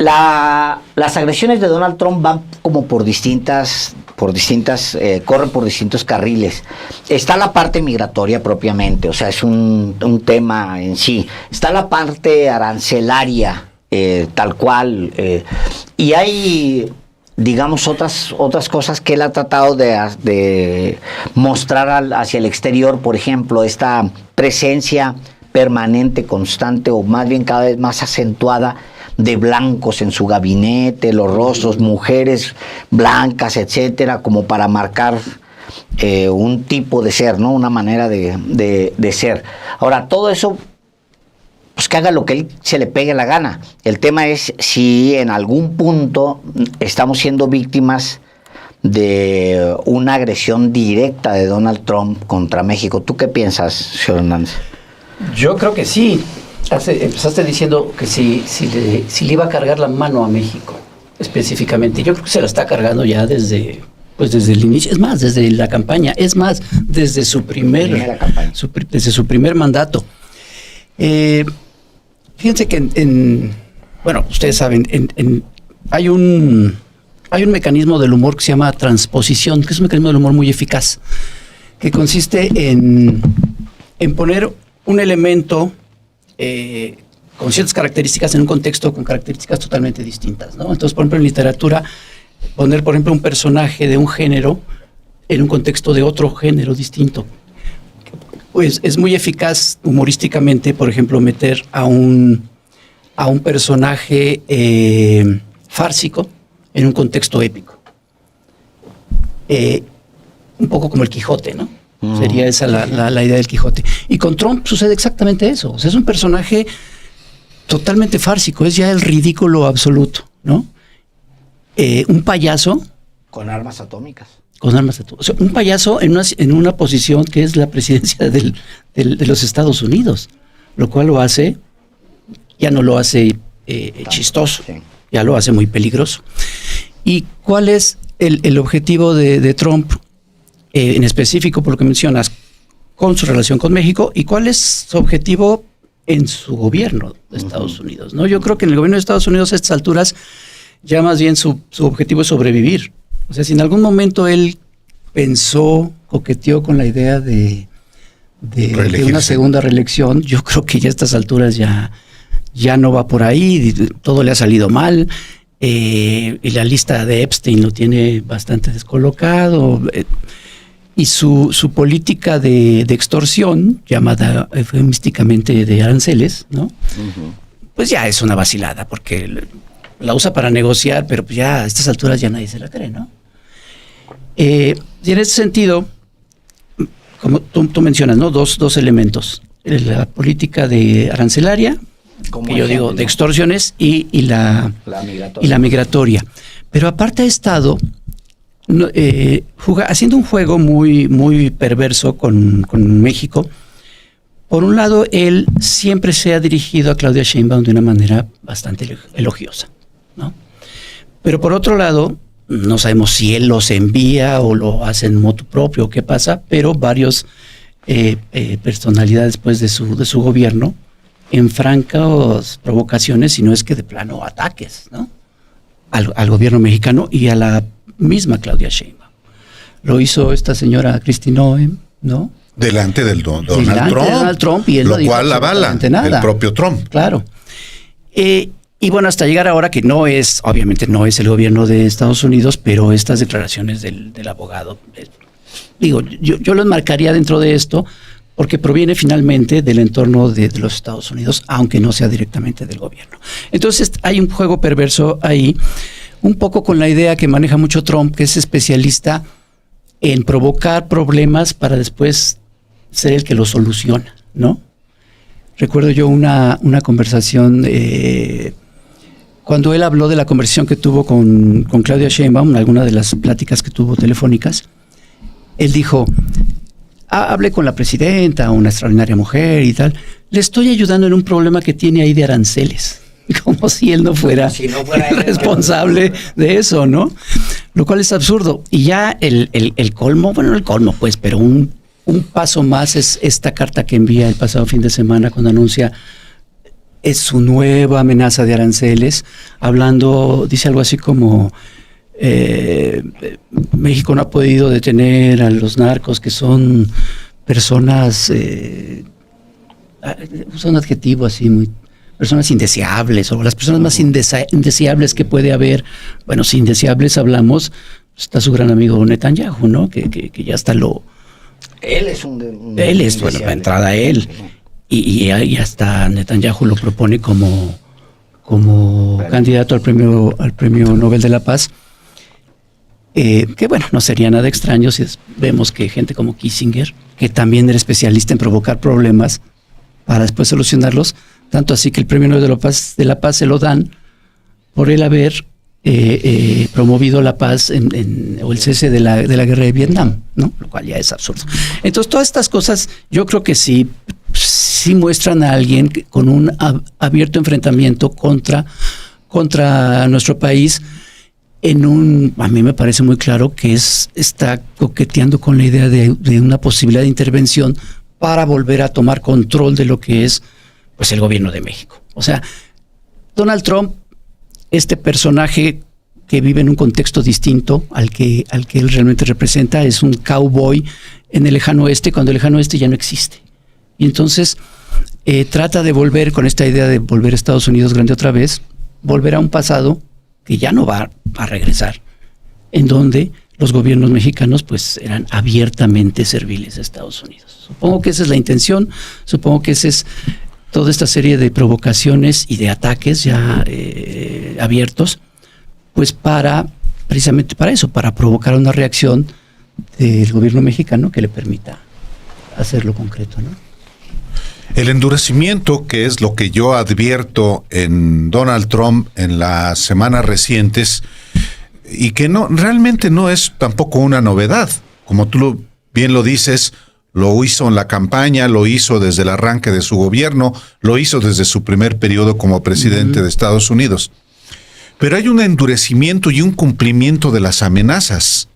Las agresiones de Donald Trump van como corren por distintos carriles. Está la parte migratoria propiamente, o sea, es un tema en sí. Está la parte arancelaria, tal cual, y hay, digamos, otras cosas que él ha tratado de mostrar hacia el exterior. Por ejemplo, esta presencia permanente, constante, o más bien cada vez más acentuada, de blancos en su gabinete, los rostros, mujeres blancas, etcétera, como para marcar un tipo de ser, ¿no? Una manera de ser. Ahora, todo eso, pues que haga lo que él se le pegue la gana. El tema es si en algún punto estamos siendo víctimas de una agresión directa de Donald Trump contra México. ¿Tú qué piensas, señor Hernández? Yo creo que sí. Empezaste diciendo que si le iba a cargar la mano a México, específicamente. Yo creo que se la está cargando ya desde el inicio, es más, desde la campaña, es más, desde su primer mandato. Fíjense que bueno, ustedes saben, hay un mecanismo del humor que se llama transposición, que es un mecanismo del humor muy eficaz, que consiste en poner un elemento con ciertas características en un contexto con características totalmente distintas, ¿no? Entonces, por ejemplo, en literatura, poner, por ejemplo, un personaje de un género en un contexto de otro género distinto. Pues es muy eficaz humorísticamente, por ejemplo, meter a un personaje fársico en un contexto épico. Un poco como el Quijote, ¿no? Sería esa la idea del Quijote. Y con Trump sucede exactamente eso. O sea, es un personaje totalmente fársico, es ya el ridículo absoluto, ¿no? Un payaso. Con armas atómicas. Con armas atómicas. O sea, un payaso en una posición que es la presidencia de los Estados Unidos, lo cual lo hace, ya no lo hace chistoso, sí. Ya lo hace muy peligroso. ¿Y cuál es el objetivo de Trump? En específico, por lo que mencionas, con su relación con México, y cuál es su objetivo en su gobierno de Estados Unidos, ¿no? Yo creo que en el gobierno de Estados Unidos a estas alturas ya más bien su objetivo es sobrevivir. O sea, si en algún momento él coqueteó con la idea de una segunda reelección, yo creo que ya a estas alturas ya no va por ahí, todo le ha salido mal, y la lista de Epstein lo tiene bastante descolocado. Y su política de extorsión, llamada eufemísticamente de aranceles, ¿no? Pues ya es una vacilada, porque la usa para negociar, pero pues ya a estas alturas ya nadie se la cree, ¿no? Y en ese sentido, como tú mencionas, ¿no? Dos elementos. La política de arancelaria, que yo digo, de extorsiones, y la migratoria. Pero aparte ha estado haciendo un juego muy, muy perverso con México. Por un lado, él siempre se ha dirigido a Claudia Sheinbaum de una manera bastante elogiosa, ¿no? Pero por otro lado, no sabemos si él los envía o lo hace en motu propio o qué pasa, pero varios personalidades pues, de su gobierno en francas provocaciones, si no es que de plano ataques, ¿no? Al gobierno mexicano y a la misma Claudia Sheinbaum. Lo hizo esta señora Kristi Noem, ¿no? Delante del Donald Trump, y él lo cual avala el propio Trump. Claro. Y bueno, hasta llegar ahora que obviamente no es el gobierno de Estados Unidos, pero estas declaraciones del abogado, yo lo enmarcaría dentro de esto, porque proviene finalmente del entorno de los Estados Unidos, aunque no sea directamente del gobierno. Entonces hay un juego perverso ahí, un poco con la idea que maneja mucho Trump, que es especialista en provocar problemas para después ser el que los soluciona, ¿no? Recuerdo yo una conversación, cuando él habló de la conversación que tuvo con Claudia Sheinbaum, alguna de las pláticas que tuvo telefónicas, él dijo: hablé con la presidenta, una extraordinaria mujer y tal, le estoy ayudando en un problema que tiene ahí de aranceles. Como si él no fuera el responsable de eso, ¿no? Lo cual es absurdo. Y ya el colmo, bueno, no el colmo pues, pero un paso más es esta carta que envía el pasado fin de semana cuando anuncia es su nueva amenaza de aranceles, dice algo así como México no ha podido detener a los narcos, que son personas, usa un adjetivo así muy, personas indeseables, o las personas más indeseables que puede haber. Bueno, si indeseables hablamos, está su gran amigo Netanyahu, ¿no? Que ya está Él es él es, bueno, la entrada a él. Y hasta Netanyahu lo propone como candidato al premio Nobel de la Paz. Que bueno, no sería nada extraño si vemos que gente como Kissinger, que también era especialista en provocar problemas para después solucionarlos, tanto así que el premio Nobel de la Paz se lo dan por el haber promovido la paz o el cese de la guerra de Vietnam, ¿no? Lo cual ya es absurdo. Entonces, todas estas cosas yo creo que sí muestran a alguien con un abierto enfrentamiento contra nuestro país, a mí me parece muy claro que está coqueteando con la idea de una posibilidad de intervención para volver a tomar control de lo que es, pues, el gobierno de México. O sea, Donald Trump, este personaje que vive en un contexto distinto al que él realmente representa, es un cowboy en el lejano oeste, cuando el lejano oeste ya no existe. Y entonces trata de volver con esta idea de volver a Estados Unidos grande otra vez, volver a un pasado que ya no va a regresar, en donde los gobiernos mexicanos pues eran abiertamente serviles a Estados Unidos. Supongo que esa es la intención, supongo que esa es toda esta serie de provocaciones y de ataques ya abiertos, pues precisamente para eso, para provocar una reacción del gobierno mexicano que le permita hacerlo concreto, ¿no? El endurecimiento, que es lo que yo advierto en Donald Trump en las semanas recientes, y que realmente no es tampoco una novedad. Como tú bien lo dices, lo hizo en la campaña, lo hizo desde el arranque de su gobierno, lo hizo desde su primer periodo como presidente de Estados Unidos. Pero hay un endurecimiento y un cumplimiento de las amenazas.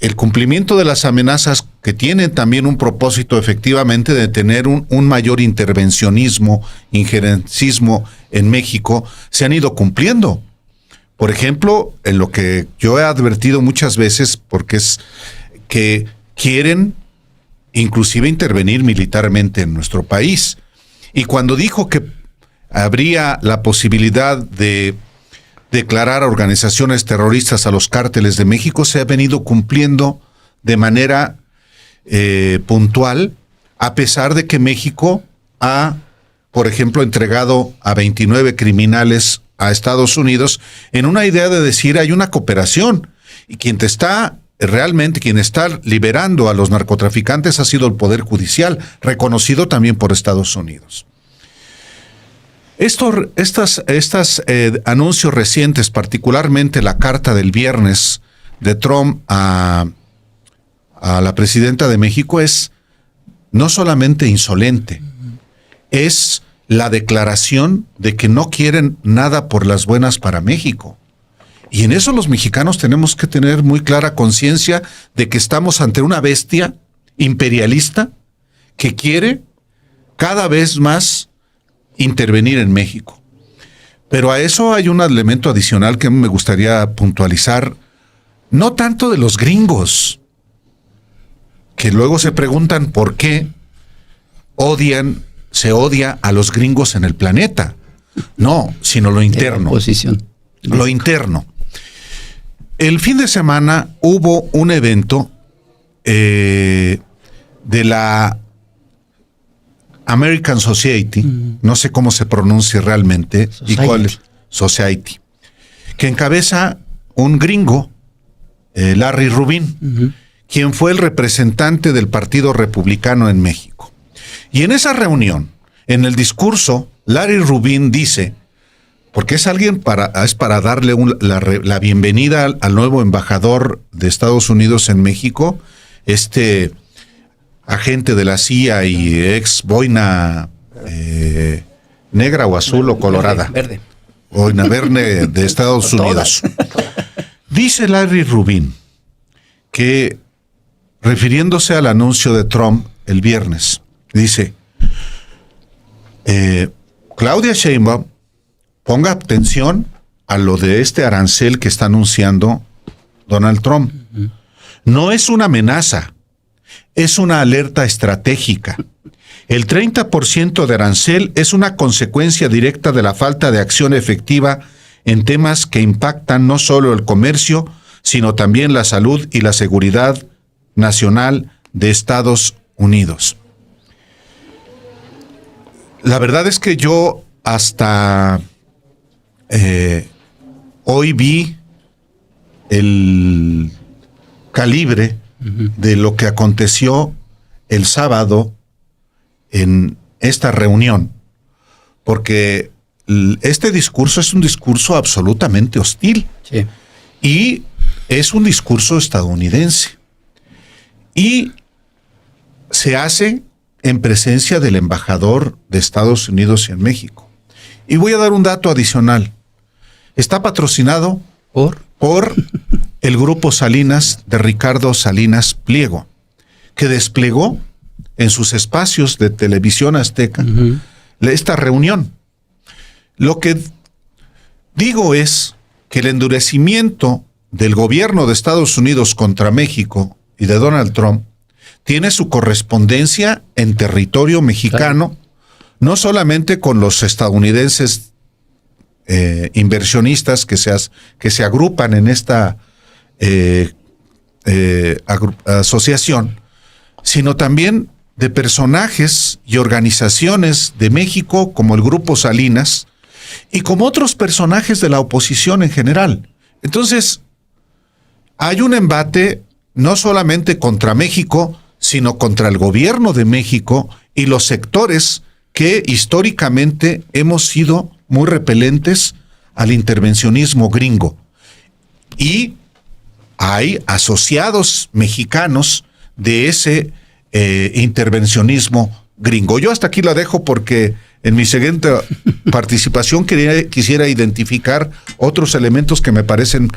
El cumplimiento de las amenazas, que tienen también un propósito efectivamente de tener un mayor intervencionismo, injerencismo en México, se han ido cumpliendo. Por ejemplo, en lo que yo he advertido muchas veces, porque es que quieren inclusive intervenir militarmente en nuestro país. Y cuando dijo que habría la posibilidad de declarar a organizaciones terroristas a los cárteles de México, se ha venido cumpliendo de manera puntual, a pesar de que México ha, por ejemplo, entregado a 29 criminales a Estados Unidos en una idea de decir hay una cooperación, y quien está liberando a los narcotraficantes ha sido el Poder Judicial, reconocido también por Estados Unidos. Estos anuncios recientes, particularmente la carta del viernes de Trump a la presidenta de México, es no solamente insolente, es la declaración de que no quieren nada por las buenas para México. Y en eso los mexicanos tenemos que tener muy clara conciencia de que estamos ante una bestia imperialista que quiere cada vez más intervenir en México. Pero a eso hay un elemento adicional que me gustaría puntualizar, no tanto de los gringos, que luego se preguntan por qué se odia a los gringos en el planeta. No, sino lo interno. Lo interno. El fin de semana hubo un evento de la American Society, no sé cómo se pronuncia realmente, y cuál es Society, que encabeza un gringo, Larry Rubin, quien fue el representante del Partido Republicano en México. Y en esa reunión, en el discurso, Larry Rubin dice, porque es para darle la bienvenida al nuevo embajador de Estados Unidos en México, agente de la CIA y ex boina negra o azul o colorada. Verde. Boina verde de Estados Unidos. Dice Larry Rubin que, refiriéndose al anuncio de Trump el viernes, dice, Claudia Sheinbaum ponga atención a lo de este arancel que está anunciando Donald Trump. No es una amenaza, es una alerta estratégica. El 30% de arancel es una consecuencia directa de la falta de acción efectiva en temas que impactan no solo el comercio, sino también la salud y la seguridad nacional de Estados Unidos. La verdad es que yo hasta hoy vi el calibre de lo que aconteció el sábado en esta reunión, porque este discurso es un discurso absolutamente hostil. Sí. Y es un discurso estadounidense. Y se hace en presencia del embajador de Estados Unidos en México. Y voy a dar un dato adicional. Está patrocinado por el Grupo Salinas de Ricardo Salinas Pliego, que desplegó en sus espacios de televisión azteca esta reunión. Lo que digo es que el endurecimiento del gobierno de Estados Unidos contra México y de Donald Trump tiene su correspondencia en territorio mexicano, claro, no solamente con los estadounidenses inversionistas que se agrupan en esta asociación, sino también de personajes y organizaciones de México como el Grupo Salinas y como otros personajes de la oposición en general. Entonces, hay un embate no solamente contra México, sino contra el gobierno de México y los sectores que históricamente hemos sido muy repelentes al intervencionismo gringo. Y hay asociados mexicanos de ese intervencionismo gringo. Yo hasta aquí la dejo porque en mi siguiente participación quisiera identificar otros elementos que me parecen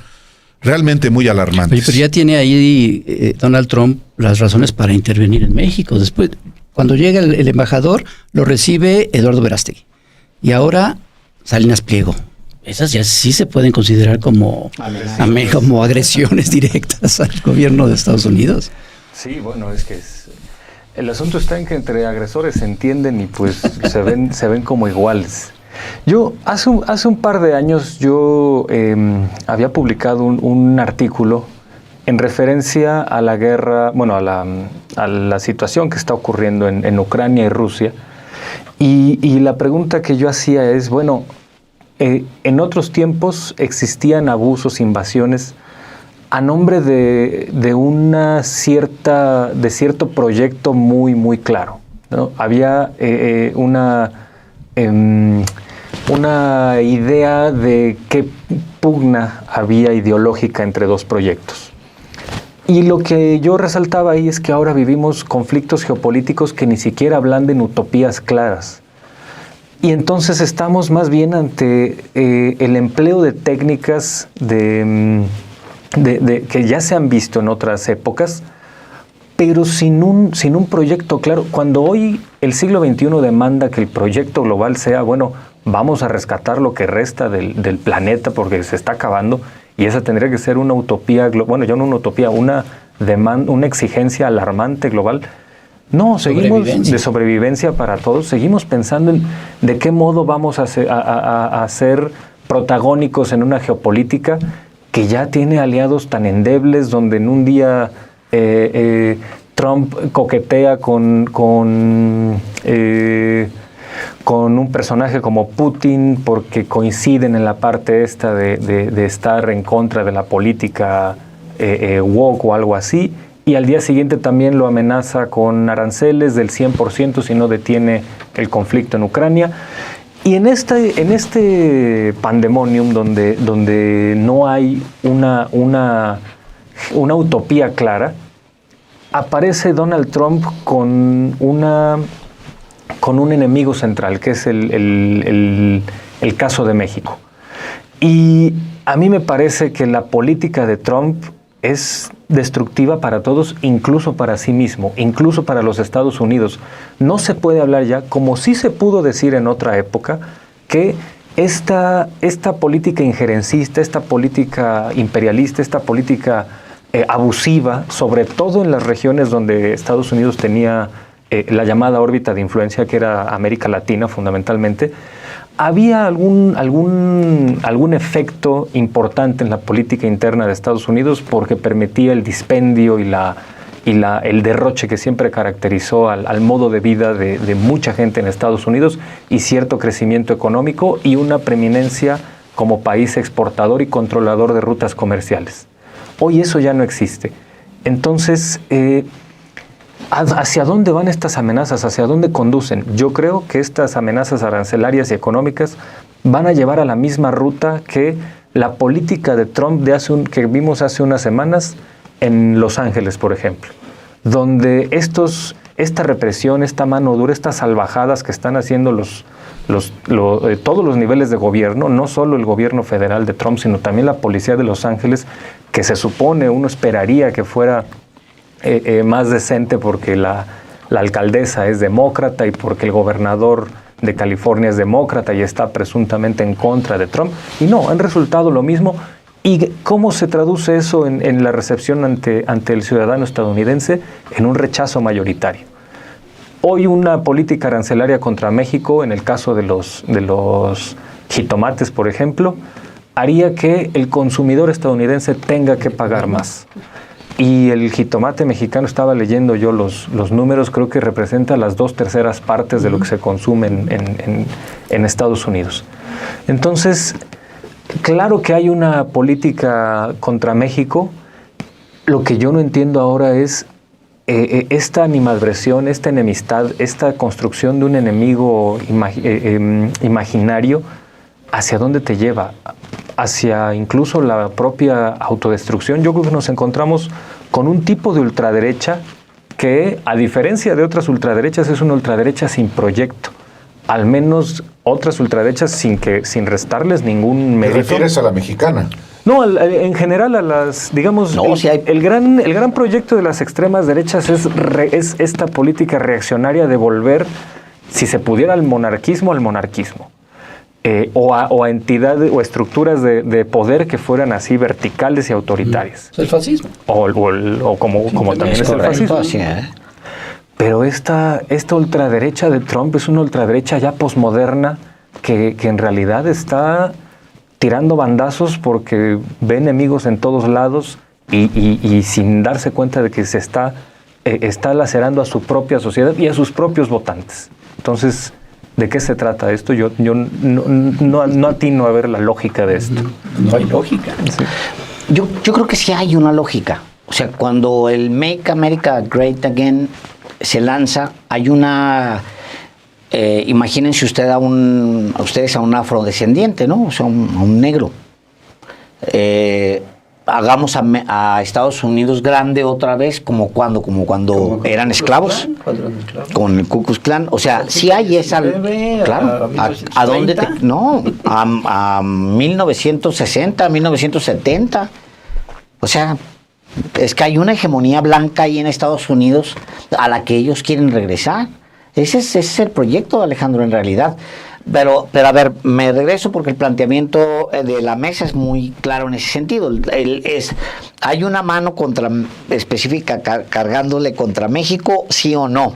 realmente muy alarmantes. Oye, pero ya tiene ahí Donald Trump las razones para intervenir en México. Después, cuando llega el embajador, lo recibe Eduardo Verástegui. Y ahora Salinas Pliego. Esas ya sí se pueden considerar como agresiones directas al gobierno de Estados Unidos. Sí, bueno, es que el asunto está en que entre agresores se entienden y pues se ven como iguales. Yo hace un par de años yo había publicado un artículo en referencia a la guerra, bueno, a la situación que está ocurriendo en Ucrania y Rusia. Y la pregunta que yo hacía es, bueno, en otros tiempos existían abusos, invasiones a nombre de cierto proyecto muy, muy claro, ¿no? Había una idea de qué pugna había ideológica entre dos proyectos. Y lo que yo resaltaba ahí es que ahora vivimos conflictos geopolíticos que ni siquiera blanden utopías claras. Y entonces estamos más bien ante el empleo de técnicas que ya se han visto en otras épocas, pero sin un proyecto claro. Cuando hoy el siglo XXI demanda que el proyecto global sea, bueno, vamos a rescatar lo que resta del planeta porque se está acabando, y esa tendría que ser una utopía, bueno, ya no una utopía, una exigencia alarmante global. No, seguimos de sobrevivencia para todos, seguimos pensando en de qué modo vamos a ser protagónicos en una geopolítica que ya tiene aliados tan endebles, donde en un día Trump coquetea con un personaje como Putin porque coinciden en la parte esta de estar en contra de la política woke o algo así, y al día siguiente también lo amenaza con aranceles del 100% si no detiene el conflicto en Ucrania. Y en este pandemonium donde no hay una utopía clara, aparece Donald Trump con un enemigo central, que es el caso de México. Y a mí me parece que la política de Trump es destructiva para todos, incluso para sí mismo, incluso para los Estados Unidos. No se puede hablar ya, como sí se pudo decir en otra época, que esta política injerencista, esta política imperialista, esta política abusiva, sobre todo en las regiones donde Estados Unidos tenía la llamada órbita de influencia, que era América Latina fundamentalmente, había algún efecto importante en la política interna de Estados Unidos porque permitía el dispendio y el derroche que siempre caracterizó al modo de vida de mucha gente en Estados Unidos, y cierto crecimiento económico y una preeminencia como país exportador y controlador de rutas comerciales. Hoy eso ya no existe. Entonces, ¿hacia dónde van estas amenazas? ¿Hacia dónde conducen? Yo creo que estas amenazas arancelarias y económicas van a llevar a la misma ruta que la política de Trump que vimos hace unas semanas en Los Ángeles, por ejemplo, donde esta represión, esta mano dura, estas salvajadas que están haciendo todos los niveles de gobierno, no solo el gobierno federal de Trump, sino también la policía de Los Ángeles, que se supone, uno esperaría que fuera más decente porque la alcaldesa es demócrata y porque el gobernador de California es demócrata y está presuntamente en contra de Trump. Y no, han resultado lo mismo. ¿Y cómo se traduce eso en la recepción ante el ciudadano estadounidense? En un rechazo mayoritario. Hoy una política arancelaria contra México, en el caso de los jitomates, por ejemplo, haría que el consumidor estadounidense tenga que pagar más. Y el jitomate mexicano, estaba leyendo yo los números, creo que representa las 2/3 partes de lo que se consume en Estados Unidos. Entonces, claro que hay una política contra México. Lo que yo no entiendo ahora es esta animadversión, esta enemistad, esta construcción de un enemigo imaginario, ¿hacia dónde te lleva? Hacia incluso la propia autodestrucción. Yo creo que nos encontramos con un tipo de ultraderecha que, a diferencia de otras ultraderechas, es una ultraderecha sin proyecto. Al menos otras ultraderechas sin restarles ningún mérito. ¿Te refieres a la mexicana? No, en general a las, digamos, no, el gran proyecto de las extremas derechas es esta política reaccionaria de volver, si se pudiera, al monarquismo. O a entidades o estructuras de poder que fueran así verticales y autoritarias. El fascismo. O como también es el fascismo. Sí, Pero esta ultraderecha de Trump es una ultraderecha ya posmoderna que en realidad está tirando bandazos porque ve enemigos en todos lados y sin darse cuenta de que se está lacerando a su propia sociedad y a sus propios votantes. Entonces, ¿de qué se trata esto? Yo no atino a ver la lógica de esto. No hay lógica. Sí. Yo creo que sí hay una lógica. O sea, cuando el Make America Great Again se lanza, hay una... imagínense ustedes a un afrodescendiente, ¿no? O sea, a un negro. Hagamos a Estados Unidos grande otra vez, como cuando eran esclavos, con el Ku Klux Klan. O sea, sí hay esa... Claro, ¿a dónde te...? No, a 1960, 1970. O sea, es que hay una hegemonía blanca ahí en Estados Unidos a la que ellos quieren regresar. Ese es el proyecto, Alejandro, en realidad. Pero a ver, me regreso porque el planteamiento de la mesa es muy claro en ese sentido. ¿Hay una mano específica cargándole contra México, sí o no?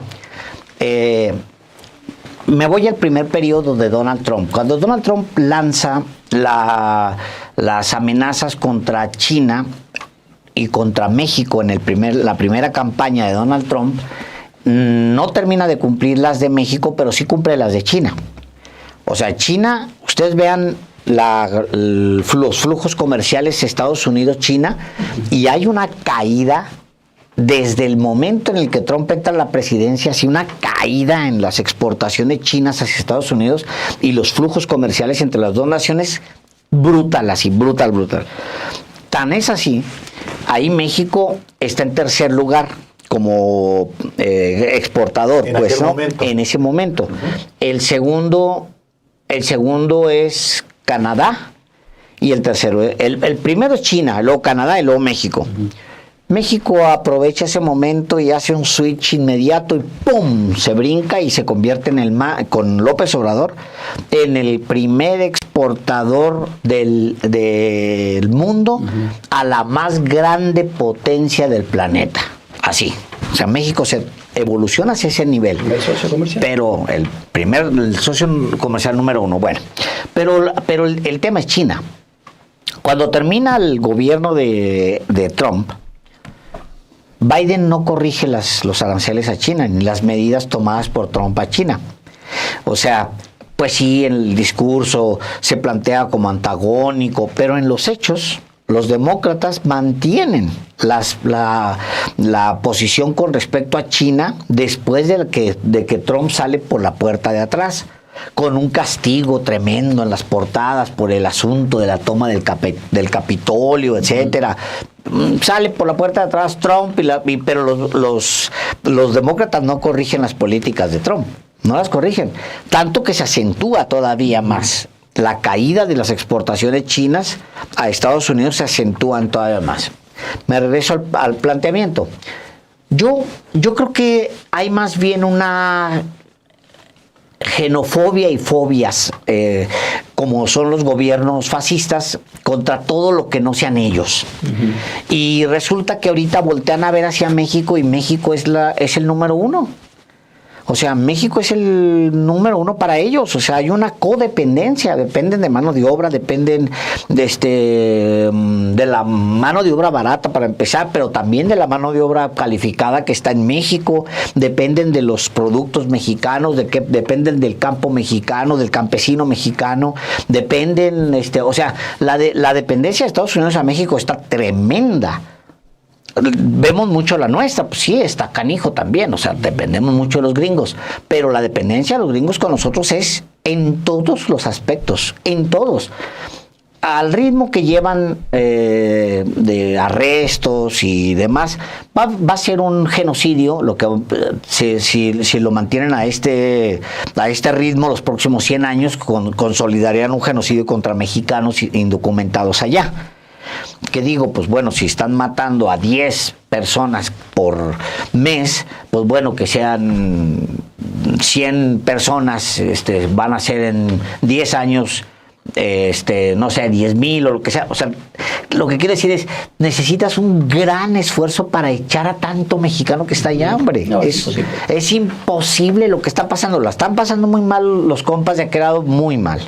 Me voy al primer periodo de Donald Trump. Cuando Donald Trump lanza las amenazas contra China y contra México en la primera campaña de Donald Trump, no termina de cumplir las de México, pero sí cumple las de China. O sea, China, ustedes vean los flujos comerciales Estados Unidos-China, y hay una caída desde el momento en el que Trump entra a la presidencia, así una caída en las exportaciones chinas hacia Estados Unidos y los flujos comerciales entre las dos naciones, brutal. Tan es así, ahí México está en tercer lugar como exportador, pues, ¿no? En ese momento. El segundo es Canadá y el tercero. El primero es China, luego Canadá y luego México. México aprovecha ese momento y hace un switch inmediato y ¡pum! Se brinca y se convierte con López Obrador en el primer exportador del mundo a la más grande potencia del planeta. Así. O sea, México se evoluciona hacia ese nivel. El socio comercial. Pero el socio comercial número 1. Bueno, pero el tema es China. Cuando termina el gobierno de Trump, Biden no corrige los aranceles a China, ni las medidas tomadas por Trump a China. O sea, pues sí, en el discurso se plantea como antagónico, pero en los hechos los demócratas mantienen la posición con respecto a China después de que Trump sale por la puerta de atrás, con un castigo tremendo en las portadas por el asunto de la toma del Capitolio, etcétera. Sale por la puerta de atrás Trump, pero los demócratas no corrigen las políticas de Trump, no las corrigen, tanto que se acentúa todavía más. La caída de las exportaciones chinas a Estados Unidos se acentúan todavía más. Me regreso al planteamiento. Yo creo que hay más bien una xenofobia y fobias, como son los gobiernos fascistas, contra todo lo que no sean ellos. Y resulta que ahorita voltean a ver hacia México y México es el número 1. O sea, México es el número 1 para ellos. O sea, hay una codependencia. Dependen de mano de obra, dependen de la mano de obra barata para empezar, pero también de la mano de obra calificada que está en México. Dependen de los productos mexicanos, dependen del campo mexicano, del campesino mexicano. Dependen, o sea, la dependencia de Estados Unidos a México está tremenda. Vemos mucho la nuestra, pues sí, está canijo también, o sea, dependemos mucho de los gringos, pero la dependencia de los gringos con nosotros es en todos los aspectos, en todos. Al ritmo que llevan de arrestos y demás, va a ser un genocidio, lo que si lo mantienen a este ritmo los próximos 100 años, consolidarían un genocidio contra mexicanos indocumentados allá. Que digo, pues bueno, si están matando a 10 personas por mes, pues bueno, que sean 100 personas, van a ser en 10 años, no sé, 10,000 o lo que sea. O sea, lo que quiero decir es, necesitas un gran esfuerzo para echar a tanto mexicano que está allá, hombre. No, es imposible lo que está pasando. La están pasando muy mal los compas de aquel lado, muy mal.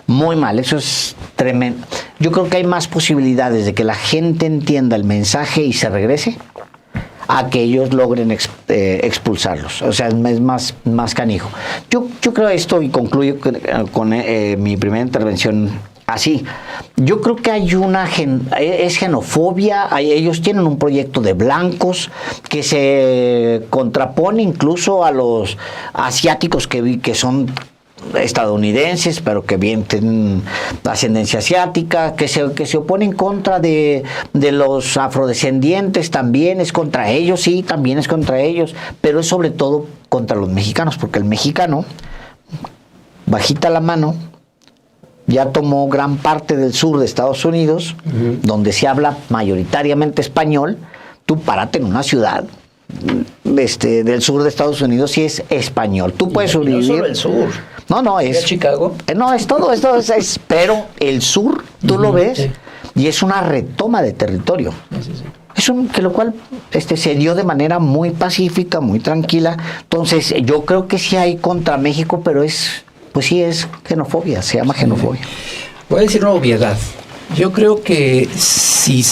Muy mal, eso es tremendo. Yo creo que hay más posibilidades de que la gente entienda el mensaje y se regrese a que ellos logren expulsarlos. O sea, es más canijo. Yo creo esto y concluyo con mi primera intervención así. Yo creo que hay es xenofobia. Ellos tienen un proyecto de blancos que se contrapone incluso a los asiáticos que son estadounidenses, pero que bien tienen ascendencia asiática, que se opone en contra de los afrodescendientes, también es contra ellos, sí, también es contra ellos, pero es sobre todo contra los mexicanos, porque el mexicano, bajita la mano, ya tomó gran parte del sur de Estados Unidos, donde se habla mayoritariamente español. Tú párate en una ciudad del sur de Estados Unidos y es español. Tú puedes sobrevivir. No solo el sur. No, es Chicago. No, es todo, pero el sur, tú lo ves, sí. Y es una retoma de territorio. Sí. Es lo cual se dio de manera muy pacífica, muy tranquila. Entonces, yo creo que sí hay contra México, pero pues sí es xenofobia, se llama xenofobia. Voy a decir una obviedad. Yo creo que si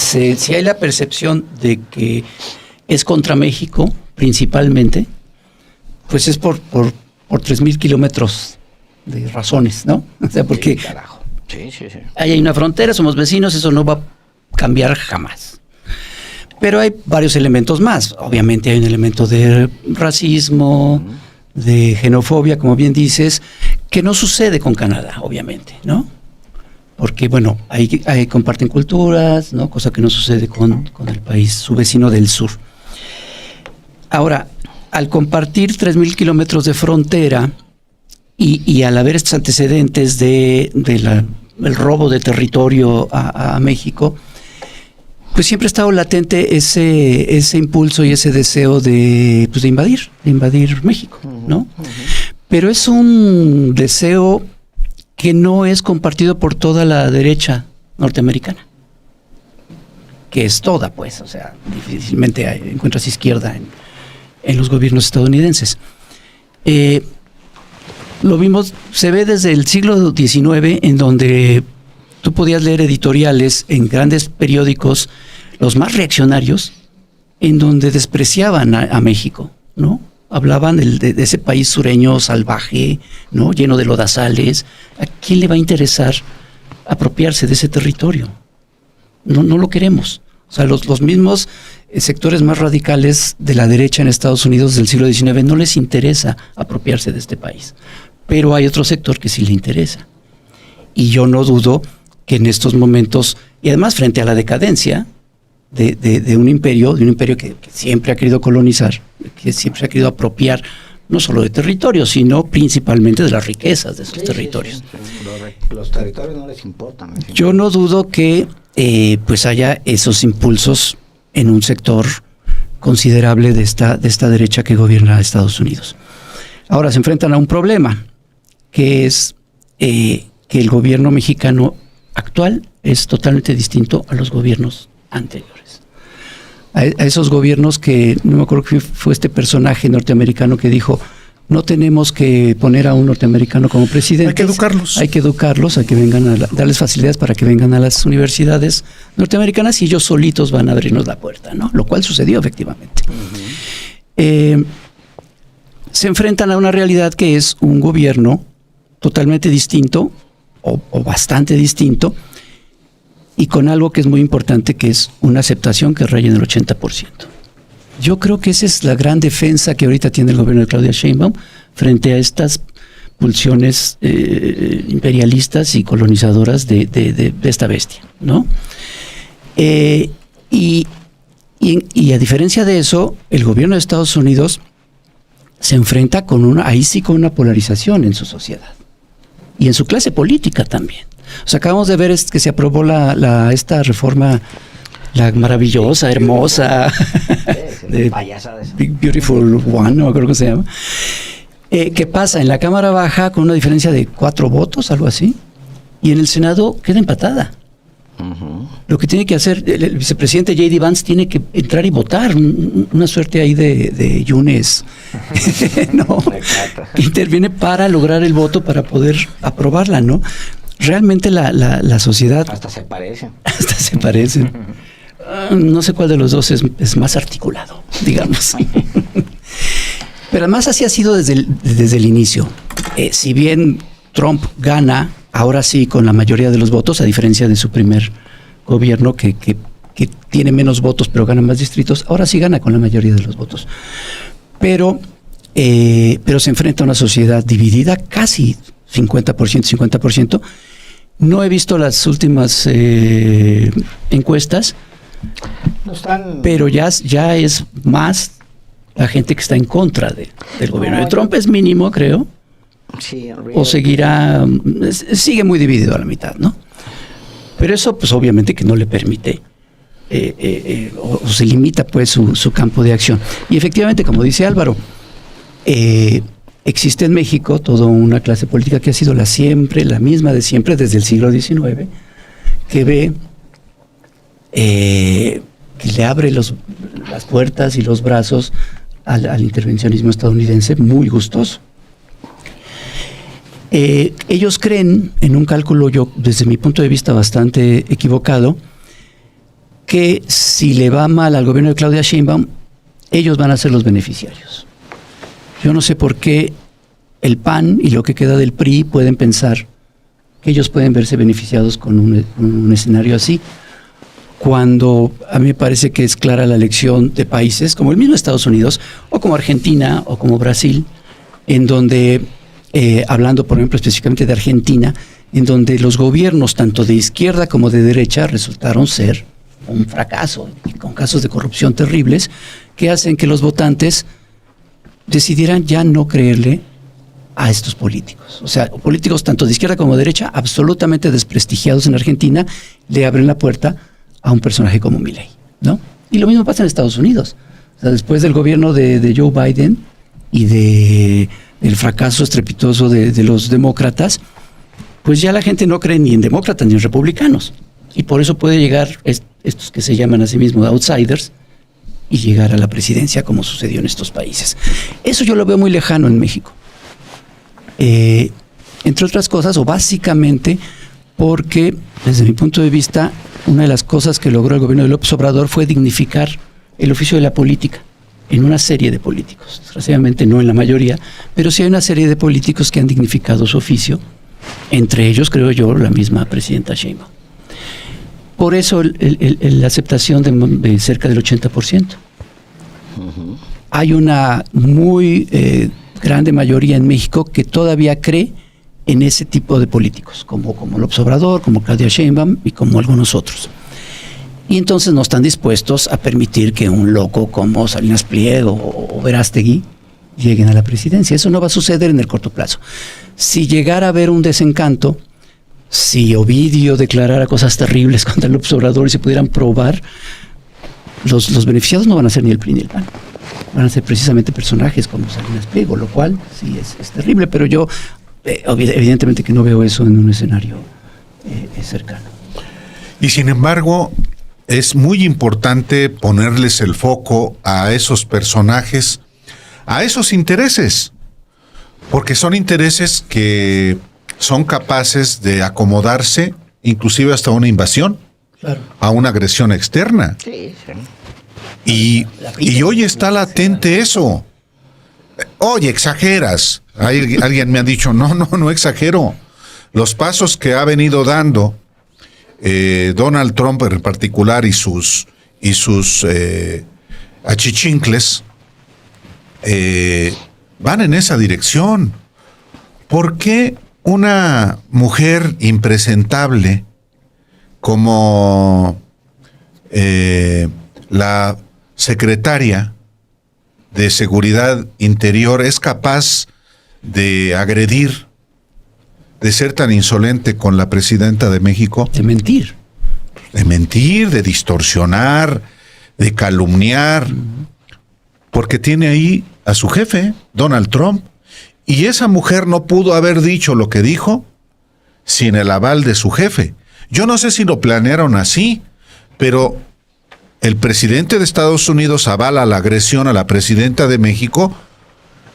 hay la percepción de que es contra México, principalmente, pues es por 3,000 kilómetros de razones, ¿no? O sea, porque carajo. Sí. Ahí hay una frontera, somos vecinos, eso no va a cambiar jamás. Pero hay varios elementos más. Obviamente hay un elemento de racismo, de xenofobia, como bien dices, que no sucede con Canadá, obviamente, ¿no? Porque, bueno, ahí comparten culturas, ¿no? Cosa que no sucede con el país, su vecino del sur. Ahora, al compartir 3,000 kilómetros de frontera y al haber estos antecedentes de la el robo de territorio a México, pues siempre ha estado latente ese impulso y ese deseo de invadir México, ¿no? Pero es un deseo que no es compartido por toda la derecha norteamericana, que es toda, pues, o sea, difícilmente encuentras izquierda en los gobiernos estadounidenses. Lo vimos, se ve desde el siglo XIX, en donde tú podías leer editoriales en grandes periódicos, los más reaccionarios, en donde despreciaban a México, ¿no? Hablaban de ese país sureño salvaje, ¿no? Lleno de lodazales. ¿A quién le va a interesar apropiarse de ese territorio? No lo queremos. O sea, los mismos sectores más radicales de la derecha en Estados Unidos del siglo XIX no les interesa apropiarse de este país. Pero hay otro sector que sí le interesa. Y yo no dudo que en estos momentos, y además frente a la decadencia de un imperio que siempre ha querido colonizar, que siempre ha querido apropiar no solo de territorios, sino principalmente de las riquezas de esos territorios. Sí. Los territorios no les importan. Yo no dudo que pues haya esos impulsos en un sector considerable de esta derecha que gobierna Estados Unidos. Ahora se enfrentan a un problema, que es que el gobierno mexicano actual es totalmente distinto a los gobiernos anteriores. A esos gobiernos que, no me acuerdo quién fue este personaje norteamericano que dijo, no tenemos que poner a un norteamericano como presidente. Hay que educarlos. Hay que educarlos, hay que vengan darles facilidades para que vengan a las universidades norteamericanas y ellos solitos van a abrirnos la puerta, ¿no? Lo cual sucedió efectivamente. Se enfrentan a una realidad que es un gobierno totalmente distinto o bastante distinto y con algo que es muy importante, que es una aceptación que raya en el 80%. Yo creo que esa es la gran defensa que ahorita tiene el gobierno de Claudia Sheinbaum frente a estas pulsiones imperialistas y colonizadoras de esta bestia, ¿no? Y a diferencia de eso, el gobierno de Estados Unidos se enfrenta con una polarización en su sociedad y en su clase política también. O sea, acabamos de ver que se aprobó esta reforma, la maravillosa, hermosa, Big Beautiful One, no creo que se llama, que pasa en la Cámara Baja con una diferencia de 4 votos, algo así, y en el Senado queda empatada. Lo que tiene que hacer el vicepresidente J.D. Vance, tiene que entrar y votar, una suerte ahí de Yunes, ¿no? Que interviene para lograr el voto para poder aprobarla, ¿no? Realmente la sociedad... Hasta se parecen. Hasta se parecen. No sé cuál de los dos es más articulado, digamos. Pero además así ha sido desde el inicio. Si bien Trump gana, ahora sí, con la mayoría de los votos, a diferencia de su primer gobierno, que tiene menos votos pero gana más distritos, ahora sí gana con la mayoría de los votos. Pero se enfrenta a una sociedad dividida, casi 50%. No he visto las últimas encuestas, pero ya es más la gente que está en contra del gobierno de Trump. Es mínimo, creo. Sí, o sigue muy dividido a la mitad, ¿no? Pero eso, pues obviamente que no le permite o se limita pues su campo de acción. Y efectivamente, como dice Álvaro, existe en México toda una clase política que ha sido la misma de siempre, desde el siglo XIX, que ve que le abre las puertas y los brazos al intervencionismo estadounidense, muy gustoso. Ellos creen, en un cálculo, yo desde mi punto de vista bastante equivocado, que si le va mal al gobierno de Claudia Sheinbaum, ellos van a ser los beneficiarios. Yo no sé por qué el PAN y lo que queda del PRI pueden pensar que ellos pueden verse beneficiados con un escenario así, cuando a mí me parece que es clara la elección de países como el mismo Estados Unidos, o como Argentina, o como Brasil, en donde, hablando por ejemplo específicamente de Argentina, en donde los gobiernos tanto de izquierda como de derecha resultaron ser un fracaso, con casos de corrupción terribles, que hacen que los votantes decidieran ya no creerle a estos políticos. O sea, políticos tanto de izquierda como de derecha, absolutamente desprestigiados en Argentina, le abren la puerta a un personaje como Milei, ¿no? Y lo mismo pasa en Estados Unidos. O sea, después del gobierno de Joe Biden y del fracaso estrepitoso de los demócratas, pues ya la gente no cree ni en demócratas ni en republicanos. Y por eso puede llegar estos que se llaman a sí mismos outsiders y llegar a la presidencia como sucedió en estos países. Eso yo lo veo muy lejano en México. Entre otras cosas, o básicamente porque, desde mi punto de vista, una de las cosas que logró el gobierno de López Obrador fue dignificar el oficio de la política en una serie de políticos. Desgraciadamente no en la mayoría, pero sí hay una serie de políticos que han dignificado su oficio, entre ellos, creo yo, la misma presidenta Sheinbaum. Por eso la aceptación de cerca del 80%. Hay una muy grande mayoría en México que todavía cree en ese tipo de políticos, como López Obrador, como Claudia Sheinbaum y como algunos otros. Y entonces no están dispuestos a permitir que un loco como Salinas Pliego o Verástegui lleguen a la presidencia. Eso no va a suceder en el corto plazo. Si llegara a haber un desencanto, si Ovidio declarara cosas terribles contra López Obrador y se pudieran probar, los beneficiados no van a ser ni el PRI ni el PAN. Van a ser precisamente personajes como Salinas Pliego, lo cual sí es terrible, pero yo evidentemente que no veo eso en un escenario cercano. Y sin embargo, es muy importante ponerles el foco a esos personajes, a esos intereses, porque son intereses que son capaces de acomodarse inclusive hasta una invasión, claro, a una agresión externa. Sí, sí. Y hoy está latente eso. Oye, exageras. Alguien me ha dicho, no exagero. Los pasos que ha venido dando Donald Trump en particular y sus achichincles van en esa dirección. ¿Por qué una mujer impresentable como la secretaria de Seguridad Interior es capaz de agredir, de ser tan insolente con la presidenta de México? De mentir. De mentir, de distorsionar, de calumniar, porque tiene ahí a su jefe, Donald Trump, y esa mujer no pudo haber dicho lo que dijo sin el aval de su jefe. Yo no sé si lo planearon así, pero el presidente de Estados Unidos avala la agresión a la presidenta de México